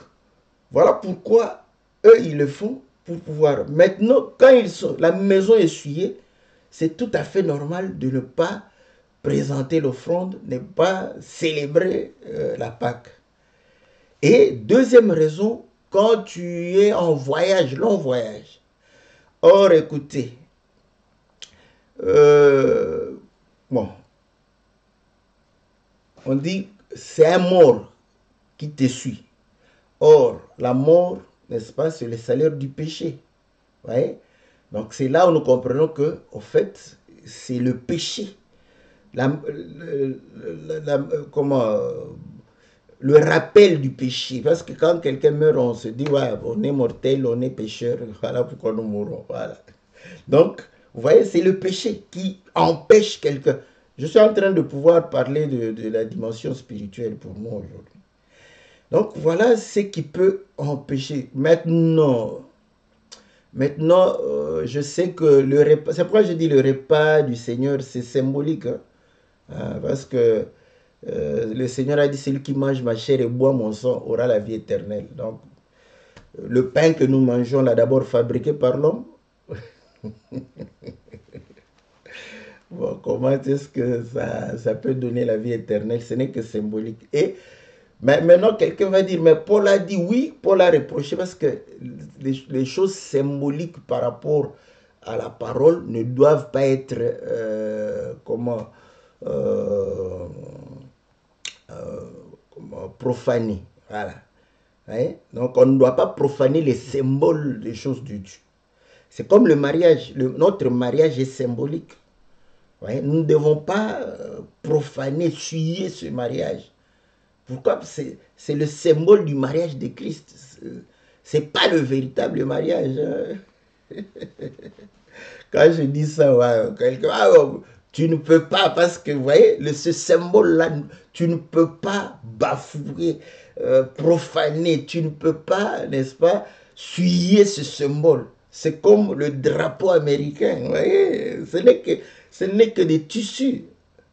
voilà pourquoi eux, ils le font pour pouvoir. Maintenant, quand la maison est essuyée, c'est tout à fait normal de ne pas présenter l'offrande, ne pas célébrer la Pâque. Et deuxième raison, quand tu es en voyage, long voyage. Or, écoutez, bon, on dit c'est un mort qui te suit. Or, la mort, n'est-ce pas, c'est le salaire du péché. Ouais? Donc, c'est là où nous comprenons que, en fait, c'est le péché. Le rappel du péché. Parce que quand quelqu'un meurt, on se dit, ouais, on est mortel, on est pécheur, voilà pourquoi nous mourons. Voilà. Donc, vous voyez, c'est le péché qui empêche quelqu'un. Je suis en train de pouvoir parler de la dimension spirituelle pour moi aujourd'hui. Donc voilà ce qui peut empêcher. Maintenant, je sais que le repas, c'est pourquoi je dis le repas du Seigneur, c'est symbolique. Hein. Parce que le Seigneur a dit, celui qui mange ma chair et boit mon sang aura la vie éternelle. Donc, le pain que nous mangeons là, d'abord fabriqué par l'homme. Bon, comment est-ce que ça peut donner la vie éternelle? Ce n'est que symbolique. Et mais maintenant, quelqu'un va dire, mais Paul a dit oui, Paul a reproché parce que les choses symboliques par rapport à la parole ne doivent pas être, euh, profanées. Voilà. Hein? Donc, on ne doit pas profaner les symboles des choses de Dieu. C'est comme le mariage. Notre mariage est symbolique. Ouais? Nous ne devons pas profaner, souiller ce mariage. Pourquoi? C'est le symbole du mariage de Christ. C'est pas le véritable mariage. Hein? Quand je dis ça, ouais, quelqu'un, tu ne peux pas, parce que, vous voyez, ce symbole-là, tu ne peux pas bafouer, profaner, tu ne peux pas, n'est-ce pas, souiller ce symbole. C'est comme le drapeau américain, vous voyez, ce n'est que des tissus.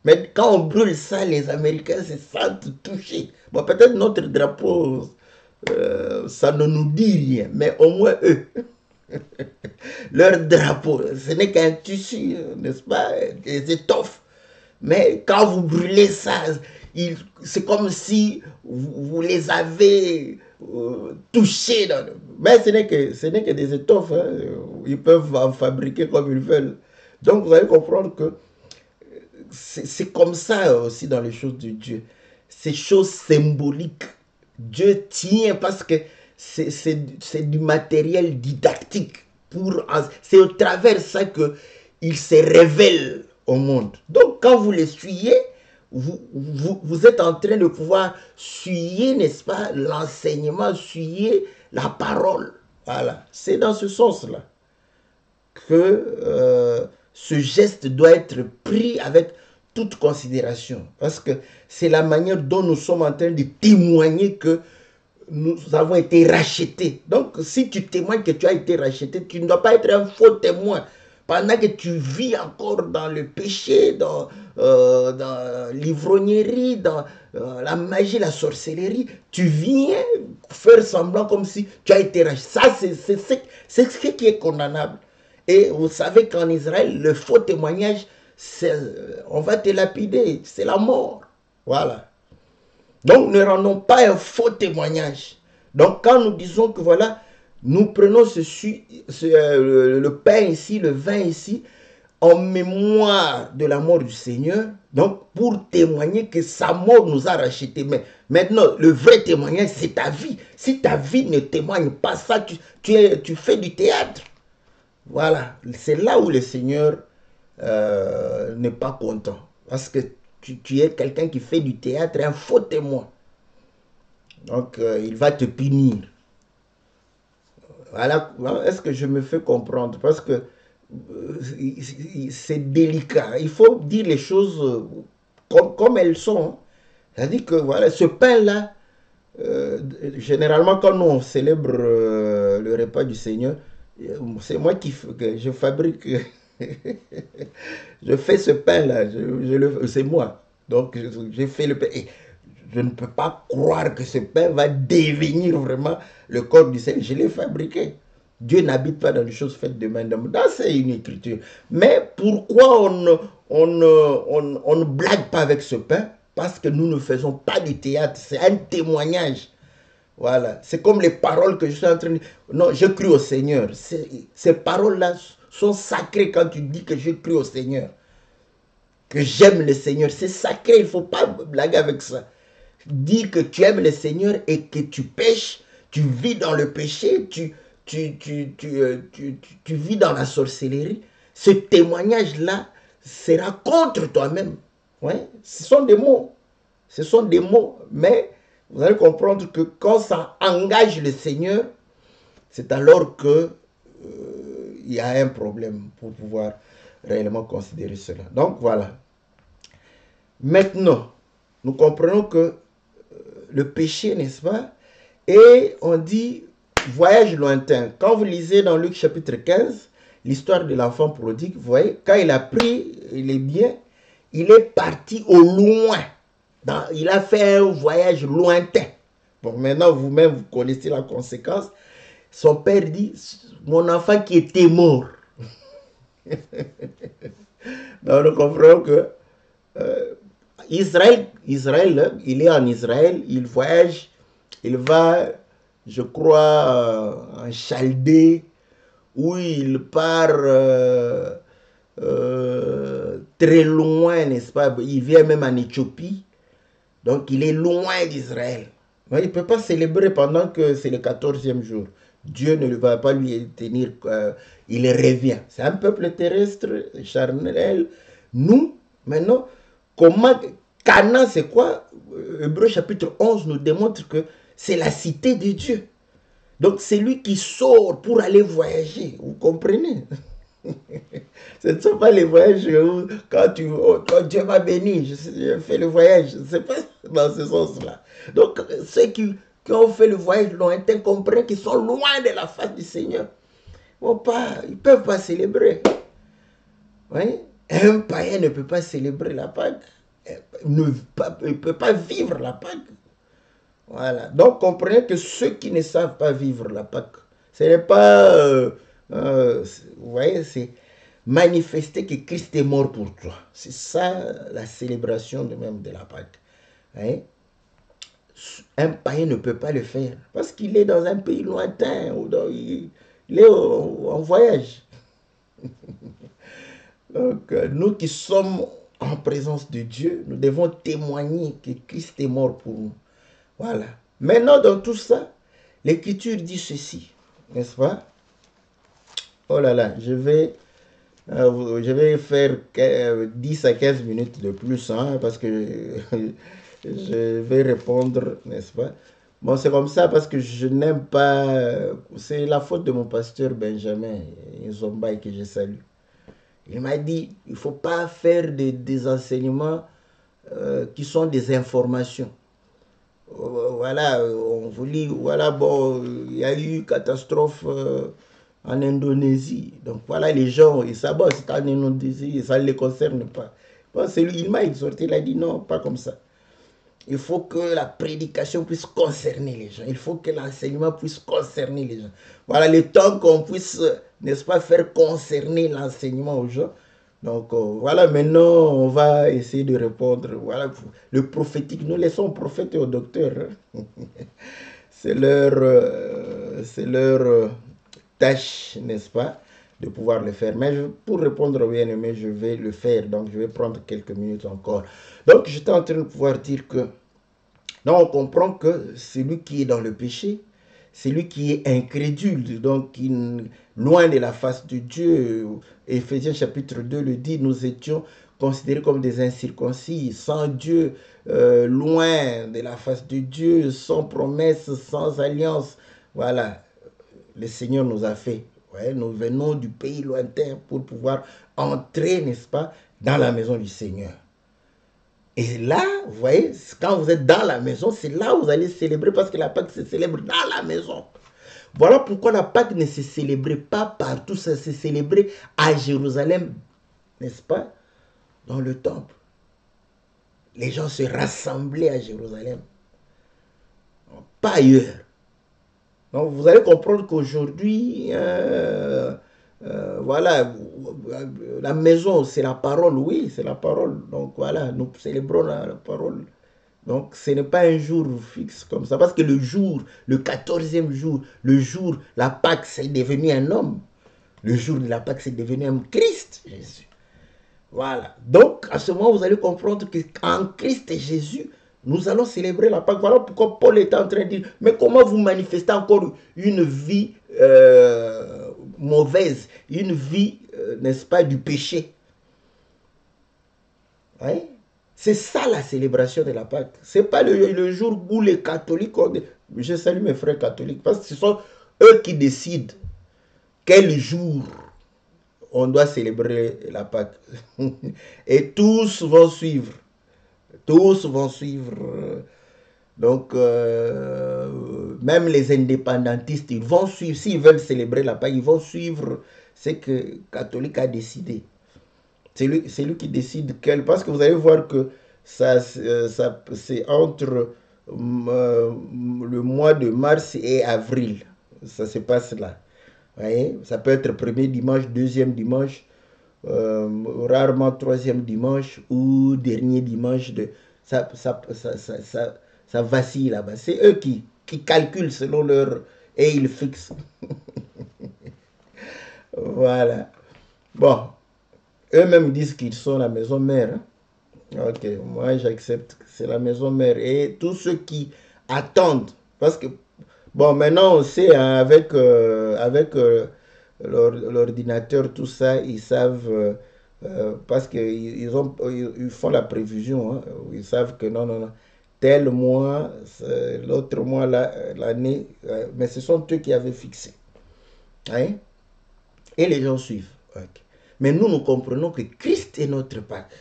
Mais quand on brûle ça, les Américains se sentent touchés. Bon, peut-être notre drapeau, ça ne nous dit rien, mais au moins eux, leur drapeau, ce n'est qu'un tissu, n'est-ce pas, des étoffes. Mais quand vous brûlez ça, c'est comme si vous les avez touchés. Mais ce n'est que des étoffes. Hein. Ils peuvent en fabriquer comme ils veulent. Donc vous allez comprendre que c'est comme ça aussi dans les choses de Dieu. Ces choses symboliques. Dieu tient parce que c'est du matériel didactique. C'est au travers ça qu'il se révèle au monde. Donc quand vous les suivez, vous êtes en train de pouvoir suivre, n'est-ce pas, l'enseignement, suivre la parole. Voilà, c'est dans ce sens-là que ce geste doit être pris avec toute considération. Parce que c'est la manière dont nous sommes en train de témoigner que nous avons été rachetés. Donc, si tu témoignes que tu as été racheté, tu ne dois pas être un faux témoin. Pendant que tu vis encore dans le péché, dans l'ivrognerie, dans la magie, la sorcellerie, tu viens faire semblant comme si tu as été racheté. Ça, c'est ce qui est condamnable. Et vous savez qu'en Israël, le faux témoignage, on va te lapider, c'est la mort. Voilà. Donc ne rendons pas un faux témoignage. Donc quand nous disons que voilà, nous prenons le pain ici, le vin ici, en mémoire de la mort du Seigneur, donc pour témoigner que sa mort nous a rachetés. Mais maintenant, le vrai témoignage, c'est ta vie. Si ta vie ne témoigne pas ça, tu fais du théâtre. Voilà, c'est là où le Seigneur n'est pas content. Parce que tu es quelqu'un qui fait du théâtre, un faux témoin. Donc, il va te punir. Voilà, est-ce que je me fais comprendre? Parce que c'est délicat. Il faut dire les choses comme elles sont. C'est-à-dire que voilà, ce pain-là, généralement, quand on célèbre le repas du Seigneur, c'est moi que je fabrique. Je fais ce pain-là, c'est moi. Donc, j'ai fait le pain. Et je ne peux pas croire que ce pain va devenir vraiment le corps du Seigneur. Je l'ai fabriqué. Dieu n'habite pas dans les choses faites de main d'homme. C'est une écriture. Mais pourquoi on ne blague pas avec ce pain? Parce que nous ne faisons pas du théâtre. C'est un témoignage. Voilà. C'est comme les paroles que je suis en train de dire. Non, je crie au Seigneur. Ces paroles-là sont sacrées quand tu dis que je crie au Seigneur. Que j'aime le Seigneur. C'est sacré. Il ne faut pas blaguer avec ça. Dis que tu aimes le Seigneur et que tu pêches. Tu vis dans le péché. Tu vis dans la sorcellerie. Ce témoignage-là sera contre toi-même. Ouais? Ce sont des mots. Ce sont des mots. Mais vous allez comprendre que quand ça engage le Seigneur, c'est alors que il y a un problème pour pouvoir réellement considérer cela. Donc voilà. Maintenant, nous comprenons que le péché, n'est-ce pas? Et on dit voyage lointain. Quand vous lisez dans Luc chapitre 15, l'histoire de l'enfant prodigue, vous voyez, quand il a pris les biens, il est parti au loin. Il a fait un voyage lointain. Bon, maintenant, vous-même, vous connaissez la conséquence. Son père dit, mon enfant qui était mort. Donc, nous comprenons que Israël, il est en Israël, il voyage, il va, je crois, en Chaldée, où il part très loin, n'est-ce pas? Il vient même en Éthiopie, donc il est loin d'Israël. Il ne peut pas célébrer pendant que c'est le 14e jour. Dieu ne va pas lui tenir, il revient. C'est un peuple terrestre, charnel. Nous, maintenant, comment, Canaan, c'est quoi? Hébreu chapitre 11 nous démontre que c'est la cité de Dieu. Donc c'est lui qui sort pour aller voyager, vous comprenez? Ce ne sont pas les voyages où quand Dieu m'a béni, je fais le voyage. Ce n'est pas dans ce sens-là. Donc ceux qui ont fait le voyage lointain comprennent qu'ils sont loin de la face du Seigneur. Ils ne peuvent pas célébrer. Oui? Un païen ne peut pas célébrer la Pâque. Il ne peut pas vivre la Pâque. Voilà. Donc comprenez que ceux qui ne savent pas vivre la Pâque, ce n'est pas... vous voyez, c'est manifester que Christ est mort pour toi. C'est ça la célébration de même de la Pâque. Hein? Un païen ne peut pas le faire parce qu'il est dans un pays lointain, ou il est en voyage. Donc, nous qui sommes en présence de Dieu, nous devons témoigner que Christ est mort pour nous. Voilà. Maintenant, dans tout ça, l'Écriture dit ceci, n'est-ce pas? Oh là là, je vais faire 10 à 15 minutes de plus, hein, parce que je vais répondre, n'est-ce pas? Bon, c'est comme ça parce que je n'aime pas... C'est la faute de mon pasteur Benjamin Nzombaï que je salue. Il m'a dit, il ne faut pas faire des enseignements qui sont des informations. Voilà, on vous lit, voilà, bon, il y a eu catastrophe en Indonésie. Donc voilà, les gens, ils savent, bon, c'est en Indonésie, ça ne les concerne pas. Bon, il m'a exhorté, il a dit non, pas comme ça. Il faut que la prédication puisse concerner les gens. Il faut que l'enseignement puisse concerner les gens. Voilà, le temps qu'on puisse, n'est-ce pas, faire concerner l'enseignement aux gens. Donc voilà, maintenant on va essayer de répondre. Voilà, le prophétique, nous laissons aux prophètes et aux docteurs. C'est leur tâche, n'est-ce pas, de pouvoir le faire. Mais pour répondre au bien-aimé, je vais le faire. Donc je vais prendre quelques minutes encore. Donc j'étais en train de pouvoir dire que, non, on comprend que celui qui est dans le péché, celui qui est incrédule, donc loin de la face de Dieu, Éphésiens chapitre 2 le dit, nous étions considérés comme des incirconcis, sans Dieu, loin de la face de Dieu, sans promesse, sans alliance. Voilà, le Seigneur nous a fait. Ouais, nous venons du pays lointain pour pouvoir entrer, n'est-ce pas, dans la maison du Seigneur. Et là, vous voyez, quand vous êtes dans la maison, c'est là où vous allez célébrer parce que la Pâque se célèbre dans la maison. Voilà pourquoi la Pâque ne se célébrait pas partout, ça se célébrait à Jérusalem, n'est-ce pas, dans le temple. Les gens se rassemblaient à Jérusalem, pas ailleurs. Donc vous allez comprendre qu'aujourd'hui, voilà, la maison, c'est la parole, oui, c'est la parole. Donc voilà, nous célébrons la parole. Donc ce n'est pas un jour fixe comme ça, parce que le jour, le 14e jour, le jour, la Pâque, c'est devenu un homme. Le jour de la Pâque, c'est devenu un Christ, Jésus. Voilà. Donc à ce moment, vous allez comprendre qu'en Christ et Jésus, nous allons célébrer la Pâque. Voilà pourquoi Paul est en train de dire, mais comment vous manifestez encore une vie mauvaise, une vie, n'est-ce pas, du péché? Oui. C'est ça la célébration de la Pâque. Ce n'est pas le jour où les catholiques ont... Je salue mes frères catholiques parce que ce sont eux qui décident quel jour on doit célébrer la Pâque. Et tous vont suivre. Tous vont suivre. Donc, même les indépendantistes, ils vont suivre, s'ils veulent célébrer la Pâque, ils vont suivre ce que le catholique a décidé. C'est lui qui décide quel. Parce que vous allez voir que c'est entre le mois de mars et avril. Ça se passe là. Vous voyez? Ça peut être premier dimanche, deuxième dimanche, rarement troisième dimanche ou dernier dimanche. Ça vacille là-bas. C'est eux qui calculent selon leur... Et ils fixent. Voilà. Bon, eux-mêmes disent qu'ils sont la maison mère. Hein. Ok, moi j'accepte que c'est la maison mère. Et tous ceux qui attendent, parce que, bon, maintenant on sait, hein, avec l'ordinateur, tout ça, ils savent, parce qu'ils ils font la prévision, hein, ils savent que non, non, non, tel mois, l'autre mois, l'année, mais ce sont eux qui avaient fixé. Hein? Et les gens suivent. Okay. Mais nous comprenons que Christ est notre Pâque.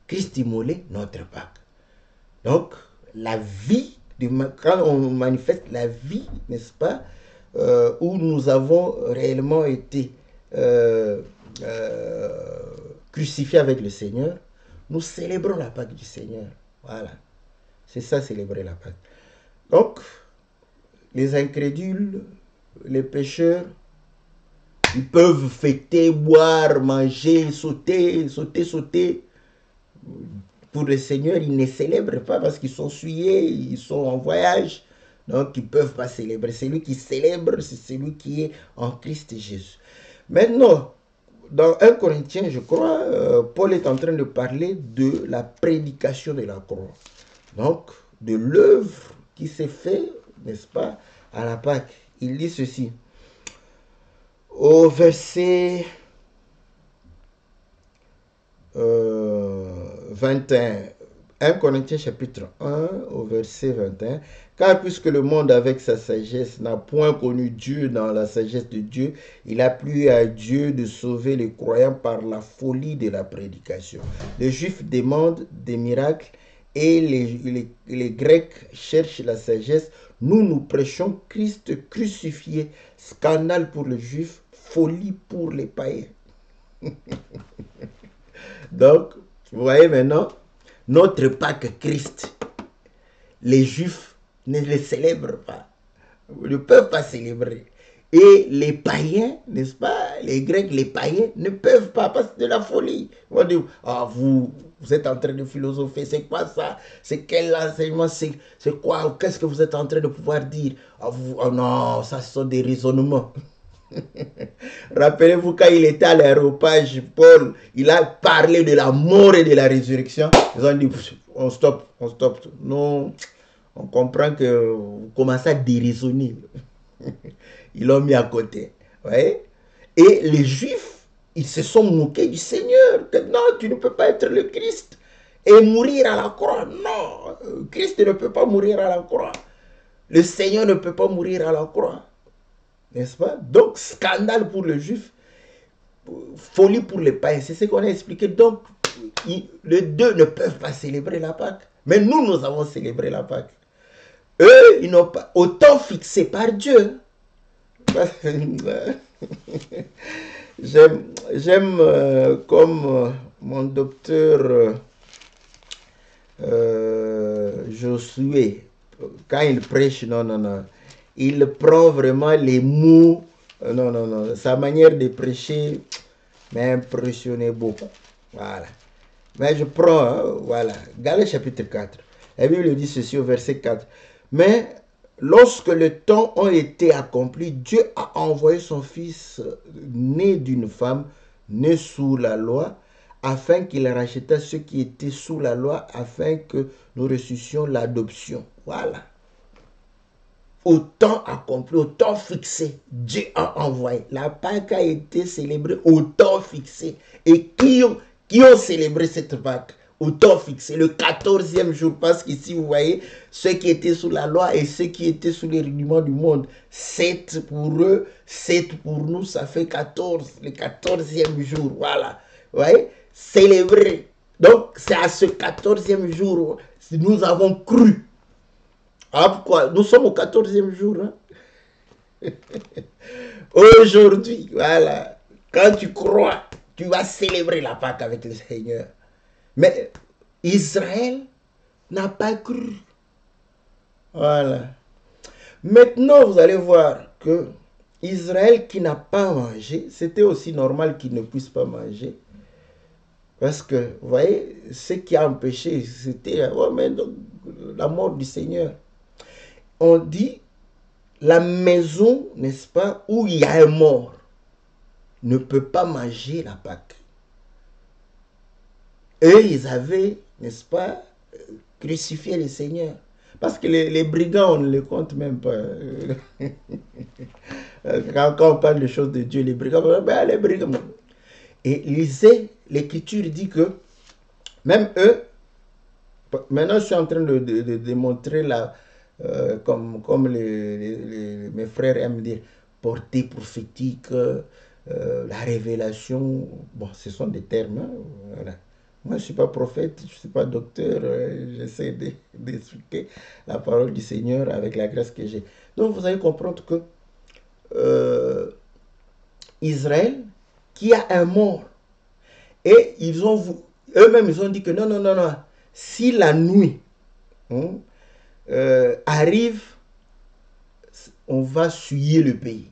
Christ immolé, notre Pâque. Donc, la vie, quand on manifeste la vie, n'est-ce pas, où nous avons réellement été crucifiés avec le Seigneur, nous célébrons la Pâque du Seigneur. Voilà. C'est ça, célébrer la Pâque. Donc, les incrédules, les pécheurs, ils peuvent fêter, boire, manger, sauter. Pour le Seigneur, ils ne célèbrent pas parce qu'ils sont souillés, ils sont en voyage. Donc, ils ne peuvent pas célébrer. Celui qui célèbre, c'est celui qui est en Christ Jésus. Maintenant, dans 1 Corinthiens, je crois, Paul est en train de parler de la prédication de la croix. Donc, de l'œuvre qui s'est faite, n'est-ce pas, à la Pâque. Il dit ceci. Au verset 21, 1 Corinthiens chapitre 1 au verset 21, car puisque le monde avec sa sagesse n'a point connu Dieu dans la sagesse de Dieu, il a plu à Dieu de sauver les croyants par la folie de la prédication. Les Juifs demandent des miracles et les Grecs cherchent la sagesse. Nous prêchons Christ crucifié, scandale pour les Juifs, folie pour les païens. Donc, vous voyez maintenant, notre Pâque Christ, les Juifs ne le célèbrent pas, ne peuvent pas célébrer. Et les païens, n'est-ce pas, les Grecs, les païens ne peuvent pas, parce que c'est de la folie. Ils vont dire, ah, vous êtes en train de philosopher, c'est quoi ça? C'est quel enseignement? C'est quoi? Qu'est-ce que vous êtes en train de pouvoir dire? Ah, oh non, ça ce sont des raisonnements. Rappelez-vous quand il était à l'aéropage, Paul, il a parlé de la mort et de la résurrection. Ils ont dit, on stoppe. Non, on comprend que vous commencez à déraisonner. Ils l'ont mis à côté. Ouais. Et les Juifs, ils se sont moqués du Seigneur. Que non, tu ne peux pas être le Christ et mourir à la croix. Non, Christ ne peut pas mourir à la croix. Le Seigneur ne peut pas mourir à la croix. N'est-ce pas? Donc, scandale pour le Juif, folie pour les païens. C'est ce qu'on a expliqué. Donc, les deux ne peuvent pas célébrer la Pâque. Mais nous avons célébré la Pâque. Eux, ils n'ont pas autant fixé par Dieu. J'aime comme mon docteur Josué, quand il prêche, non. Il prend vraiment les mots, non. Sa manière de prêcher m'a impressionné beaucoup. Voilà. Mais je prends, hein, voilà, Galates chapitre 4. La Bible dit ceci au verset 4. Mais lorsque le temps a été accompli, Dieu a envoyé son Fils né d'une femme, né sous la loi, afin qu'il racheta ceux qui étaient sous la loi, afin que nous reçussions l'adoption. Voilà. Au temps accompli, au temps fixé, Dieu a envoyé. La Pâque a été célébrée au temps fixé. Et qui ont célébré cette Pâque au temps fixé, le 14e jour, parce qu'ici, vous voyez, ceux qui étaient sous la loi et ceux qui étaient sous les rudiments du monde, 7 pour eux, 7 pour nous, ça fait 14, le 14e jour, voilà. Vous voyez, célébrer. Donc, c'est à ce 14e jour, nous avons cru. Ah, pourquoi? Nous sommes au 14e jour. Hein? Aujourd'hui, voilà. Quand tu crois, tu vas célébrer la Pâque avec le Seigneur. Mais Israël n'a pas cru. Voilà. Maintenant, vous allez voir que Israël qui n'a pas mangé, c'était aussi normal qu'il ne puisse pas manger. Parce que, vous voyez, ce qui a empêché, c'était la mort du Seigneur. On dit, la maison, n'est-ce pas, où il y a un mort, ne peut pas manger la Pâque. Eux, ils avaient, n'est-ce pas, crucifié le Seigneur. Parce que les brigands, on ne les compte même pas. Quand on parle de choses de Dieu, les brigands, ben, les brigands. Et lisez, l'Écriture dit que même eux, maintenant je suis en train de démontrer comme mes frères aiment dire, portée prophétique, la révélation, bon, ce sont des termes, hein, voilà. Moi, je ne suis pas prophète, je ne suis pas docteur, j'essaie d'expliquer la parole du Seigneur avec la grâce que j'ai. Donc, vous allez comprendre que Israël, qui a un mort, et eux-mêmes, ils ont dit que non, non, non, non, si la nuit arrive, on va souiller le pays.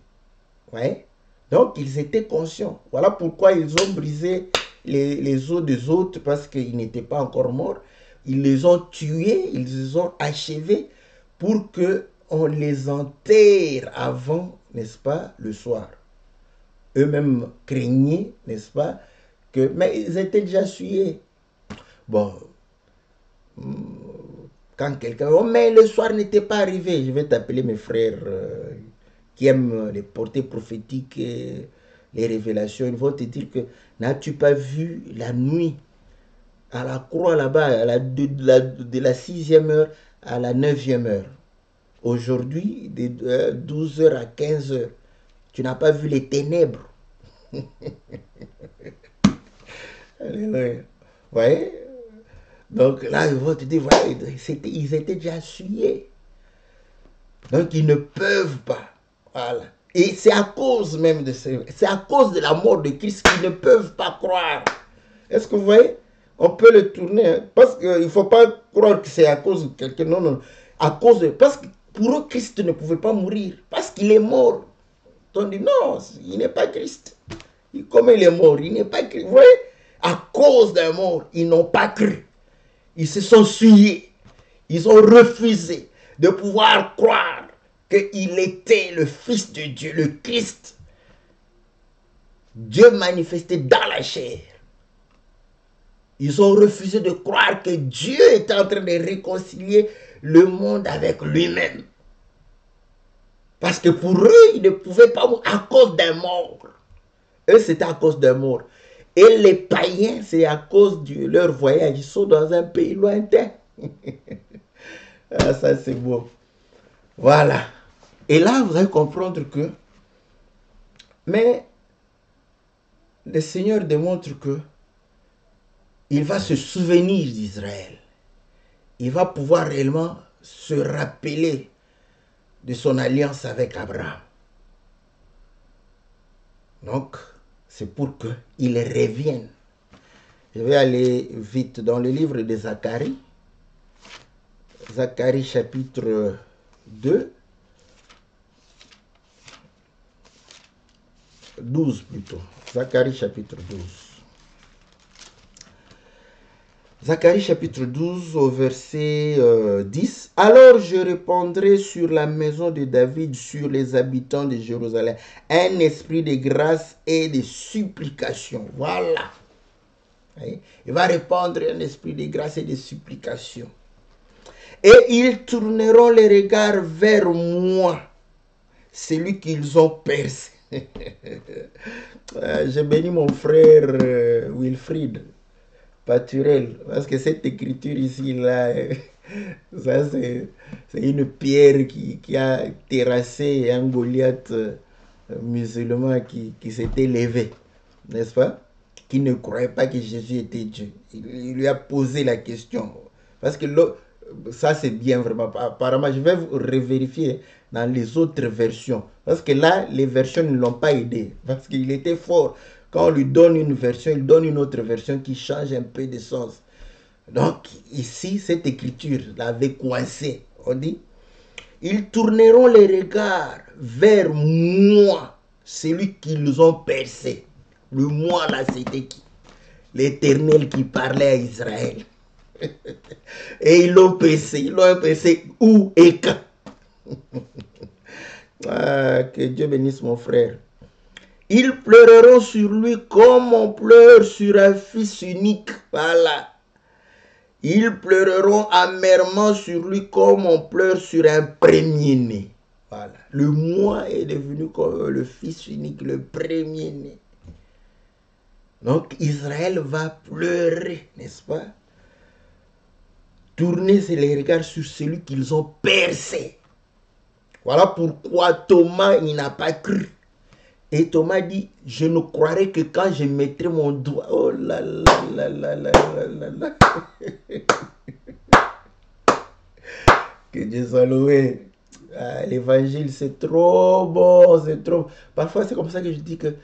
Ouais. Donc, ils étaient conscients. Voilà pourquoi ils ont brisé les os des autres, parce qu'ils n'étaient pas encore morts. Ils les ont tués, ils les ont achevés pour qu'on les enterre avant, n'est-ce pas, le soir. Eux-mêmes craignaient, n'est-ce pas, mais ils étaient déjà souillés. Bon, quand quelqu'un... Oh, mais le soir n'était pas arrivé. Je vais t'appeler mes frères qui aiment les portées prophétiques et les révélations. Ils vont te dire que n'as-tu pas vu la nuit à la croix là-bas, de la 6e heure à la 9e heure. Aujourd'hui, de 12 heures à 15 heures. Tu n'as pas vu les ténèbres. Alléluia. Vous voyez? Donc là, ils vont te dire, voilà, ils étaient déjà souillés. Donc ils ne peuvent pas. Voilà. Et c'est à cause même c'est à cause de la mort de Christ qu'ils ne peuvent pas croire. Est-ce que vous voyez? On peut le tourner. Hein? Parce qu'il ne faut pas croire que c'est à cause de quelqu'un. Non, non. Parce que pour eux, Christ ne pouvait pas mourir. Parce qu'il est mort. On dit non, il n'est pas Christ. Comme il est mort, il n'est pas Christ. Vous voyez? À cause d'un mort, ils n'ont pas cru. Ils se sont souillés. Ils ont refusé de pouvoir croire qu'il était le Fils de Dieu, le Christ. Dieu manifesté dans la chair. Ils ont refusé de croire que Dieu était en train de réconcilier le monde avec lui-même. Parce que pour eux, ils ne pouvaient pas mourir à cause d'un mort. Eux, c'était à cause d'un mort. Et les païens, c'est à cause de leur voyage. Ils sont dans un pays lointain. Ah, ça, c'est beau. Voilà. Et là, vous allez comprendre que... Mais le Seigneur démontre que il va se souvenir d'Israël. Il va pouvoir réellement se rappeler de son alliance avec Abraham. Donc, c'est pour qu'il revienne. Je vais aller vite dans le livre de Zacharie. Zacharie chapitre 2. 12 plutôt. Zacharie chapitre 12. Zacharie chapitre 12 au verset 10. Alors je répandrai sur la maison de David, sur les habitants de Jérusalem, un esprit de grâce et de supplication. Voilà. Il va répandre un esprit de grâce et de supplication. Et ils tourneront les regards vers moi, celui qu'ils ont percé. J'ai béni mon frère Wilfried Paturel, parce que cette écriture ici, là, ça c'est une pierre qui a terrassé un Goliath musulman qui s'était levé, n'est-ce pas? qui ne croyait pas que Jésus était Dieu. Il lui a posé la question. Parce que ça, c'est bien vraiment. Apparemment, je vais vous revérifier dans les autres versions. Parce que là, les versions ne l'ont pas aidé. Parce qu'il était fort. Quand on lui donne une version, il donne une autre version qui change un peu de sens. Donc, ici, cette écriture l'avait coincé. On dit, ils tourneront les regards vers moi, celui qu'ils ont percé. Le moi là, c'était qui? L'Éternel qui parlait à Israël. Et ils l'ont percé où et quand? Ah, que Dieu bénisse mon frère. Ils pleureront sur lui comme on pleure sur un fils unique. Voilà. Ils pleureront amèrement sur lui comme on pleure sur un premier-né. Voilà. Le moi est devenu comme le fils unique, le premier-né. Donc Israël va pleurer, n'est-ce pas? Tourner les regards sur celui qu'ils ont percé. Voilà pourquoi Thomas, il n'a pas cru. Et Thomas dit, je ne croirai que quand je mettrai mon doigt. Oh là là là là là là là. Que Dieu soit loué. Ah, l'évangile, c'est trop bon, c'est trop... Parfois, c'est comme ça que je dis que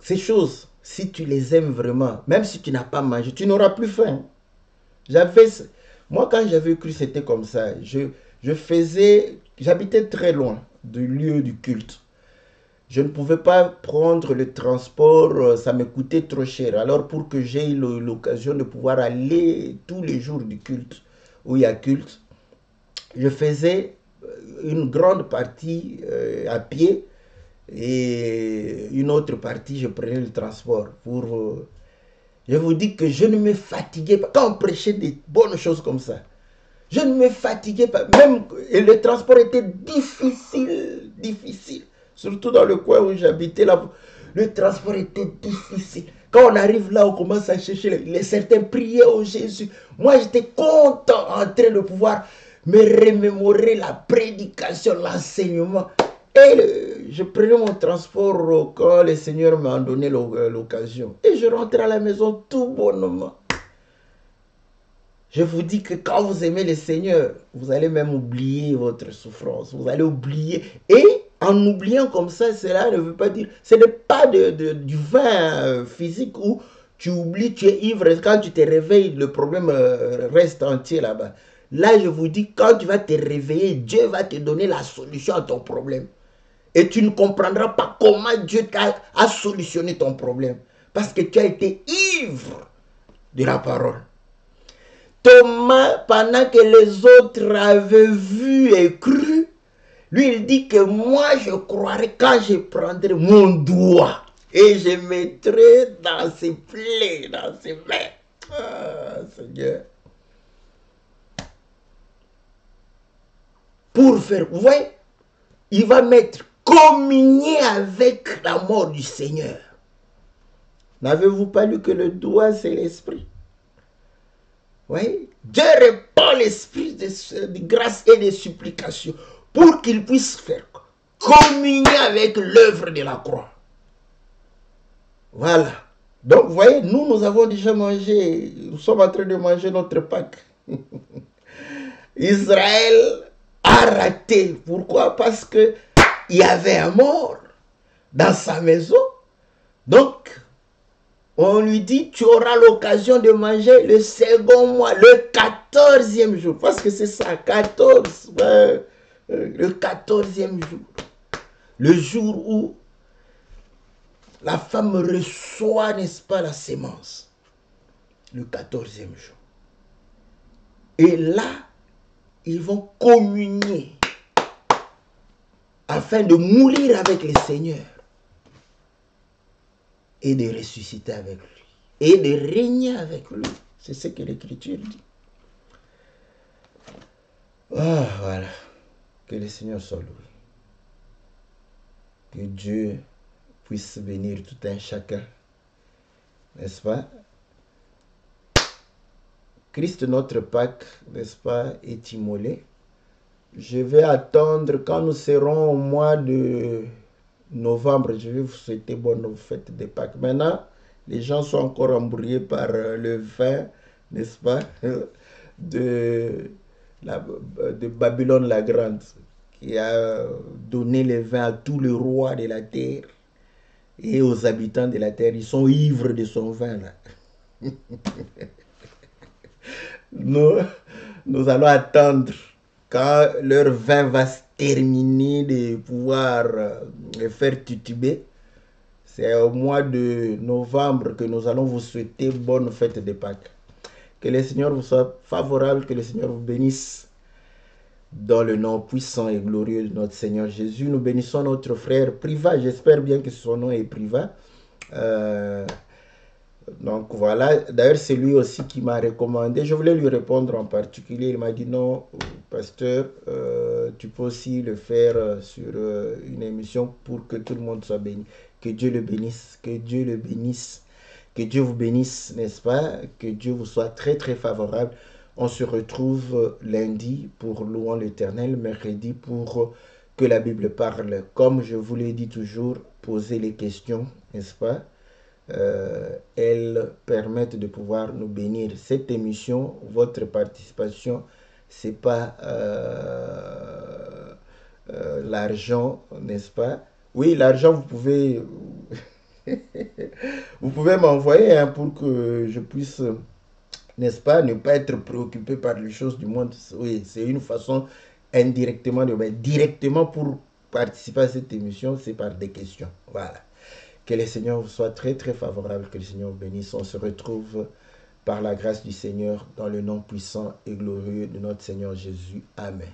ces choses, si tu les aimes vraiment, même si tu n'as pas mangé, tu n'auras plus faim. Moi, quand j'avais cru, c'était comme ça. J'habitais très loin du lieu du culte. Je ne pouvais pas prendre le transport, ça me coûtait trop cher. Alors, pour que j'aie l'occasion de pouvoir aller tous les jours du culte, où il y a culte, je faisais une grande partie à pied et une autre partie, je prenais le transport. Je vous dis que je ne me fatiguais pas. Quand on prêchait des bonnes choses comme ça, je ne me fatiguais pas. Même, et le transport était difficile, difficile. Surtout dans le coin où j'habitais, là, le transport était difficile. Quand on arrive là, on commence à chercher, certains priaient au Jésus. Moi, j'étais content en train de pouvoir me remémorer la prédication, l'enseignement. Et je prenais mon transport quand le Seigneur m'a donné l'occasion. Et je rentrais à la maison tout bonnement. Je vous dis que quand vous aimez le Seigneur, vous allez même oublier votre souffrance. Vous allez oublier. Et en oubliant comme ça, cela ne veut pas dire... Ce n'est pas du vin physique où tu oublies, tu es ivre. Quand tu te réveilles, le problème reste entier là-bas. Là, je vous dis, quand tu vas te réveiller, Dieu va te donner la solution à ton problème. Et tu ne comprendras pas comment Dieu a solutionné ton problème. Parce que tu as été ivre de la parole. Thomas, pendant que les autres avaient vu et cru, lui il dit que moi je croirai quand je prendrai mon doigt et je mettrai dans ses plaies, dans ses mains. Ah, Seigneur. Pour faire, vous voyez, il va mettre communier avec la mort du Seigneur. N'avez-vous pas lu que le doigt c'est l'esprit? Oui, Dieu répand l'esprit de grâce et de supplication pour qu'il puisse faire communier avec l'œuvre de la croix. Voilà. Donc, vous voyez, nous avons déjà mangé, nous sommes en train de manger notre Pâques. Israël a raté. Pourquoi? Parce qu'il y avait un mort dans sa maison. Donc, on lui dit, tu auras l'occasion de manger le second mois, le 14e jour. Parce que c'est ça, 14, le 14e jour. Le jour où la femme reçoit, n'est-ce pas, la sémence. Le 14e jour. Et là, ils vont communier afin de mourir avec le Seigneur et de ressusciter avec lui et de régner avec lui. C'est ce que l'Écriture dit. Ah, voilà. Que le Seigneur soit loué. Que Dieu puisse bénir tout un chacun. N'est-ce pas? Christ, notre Pâques, n'est-ce pas, est immolé. Je vais attendre quand nous serons au mois de novembre. Je vais vous souhaiter bonne fête de Pâques. Maintenant, Les gens sont encore embrouillés par le vin, n'est-ce pas, de, de Babylone la Grande, qui a donné le vin à tous les rois de la terre et aux habitants de la terre. Ils sont ivres de son vin, là. Nous, nous allons attendre quand leur vin va se terminer de pouvoir le faire tituber. C'est au mois de novembre que nous allons vous souhaiter bonne fête de Pâques. Que le Seigneur vous soit favorable, que le Seigneur vous bénisse. Dans le nom puissant et glorieux de notre Seigneur Jésus, nous bénissons notre frère Priva. J'espère bien que son nom est Priva. Donc voilà, d'ailleurs c'est lui aussi qui m'a recommandé. Je voulais lui répondre en particulier. Il m'a dit non, pasteur, tu peux aussi le faire sur une émission pour que tout le monde soit béni. Que Dieu le bénisse, que Dieu le bénisse, que Dieu vous bénisse, n'est-ce pas? Que Dieu vous soit très très favorable. On se retrouve lundi pour louant l'Éternel, mercredi pour que la Bible parle. Comme je vous l'ai dit toujours, posez les questions, n'est-ce pas? Elles permettent de pouvoir nous bénir. Cette émission, votre participation, c'est pas l'argent, n'est-ce pas? Oui, l'argent, vous pouvez, vous pouvez m'envoyer hein, pour que je puisse, n'est-ce pas, ne pas être préoccupé par les choses du monde. Oui, c'est une façon indirectement de, mais directement pour participer à cette émission, c'est par des questions. Voilà. Que le Seigneur vous soit très très favorable, que le Seigneur vous bénisse. On se retrouve par la grâce du Seigneur dans le nom puissant et glorieux de notre Seigneur Jésus. Amen.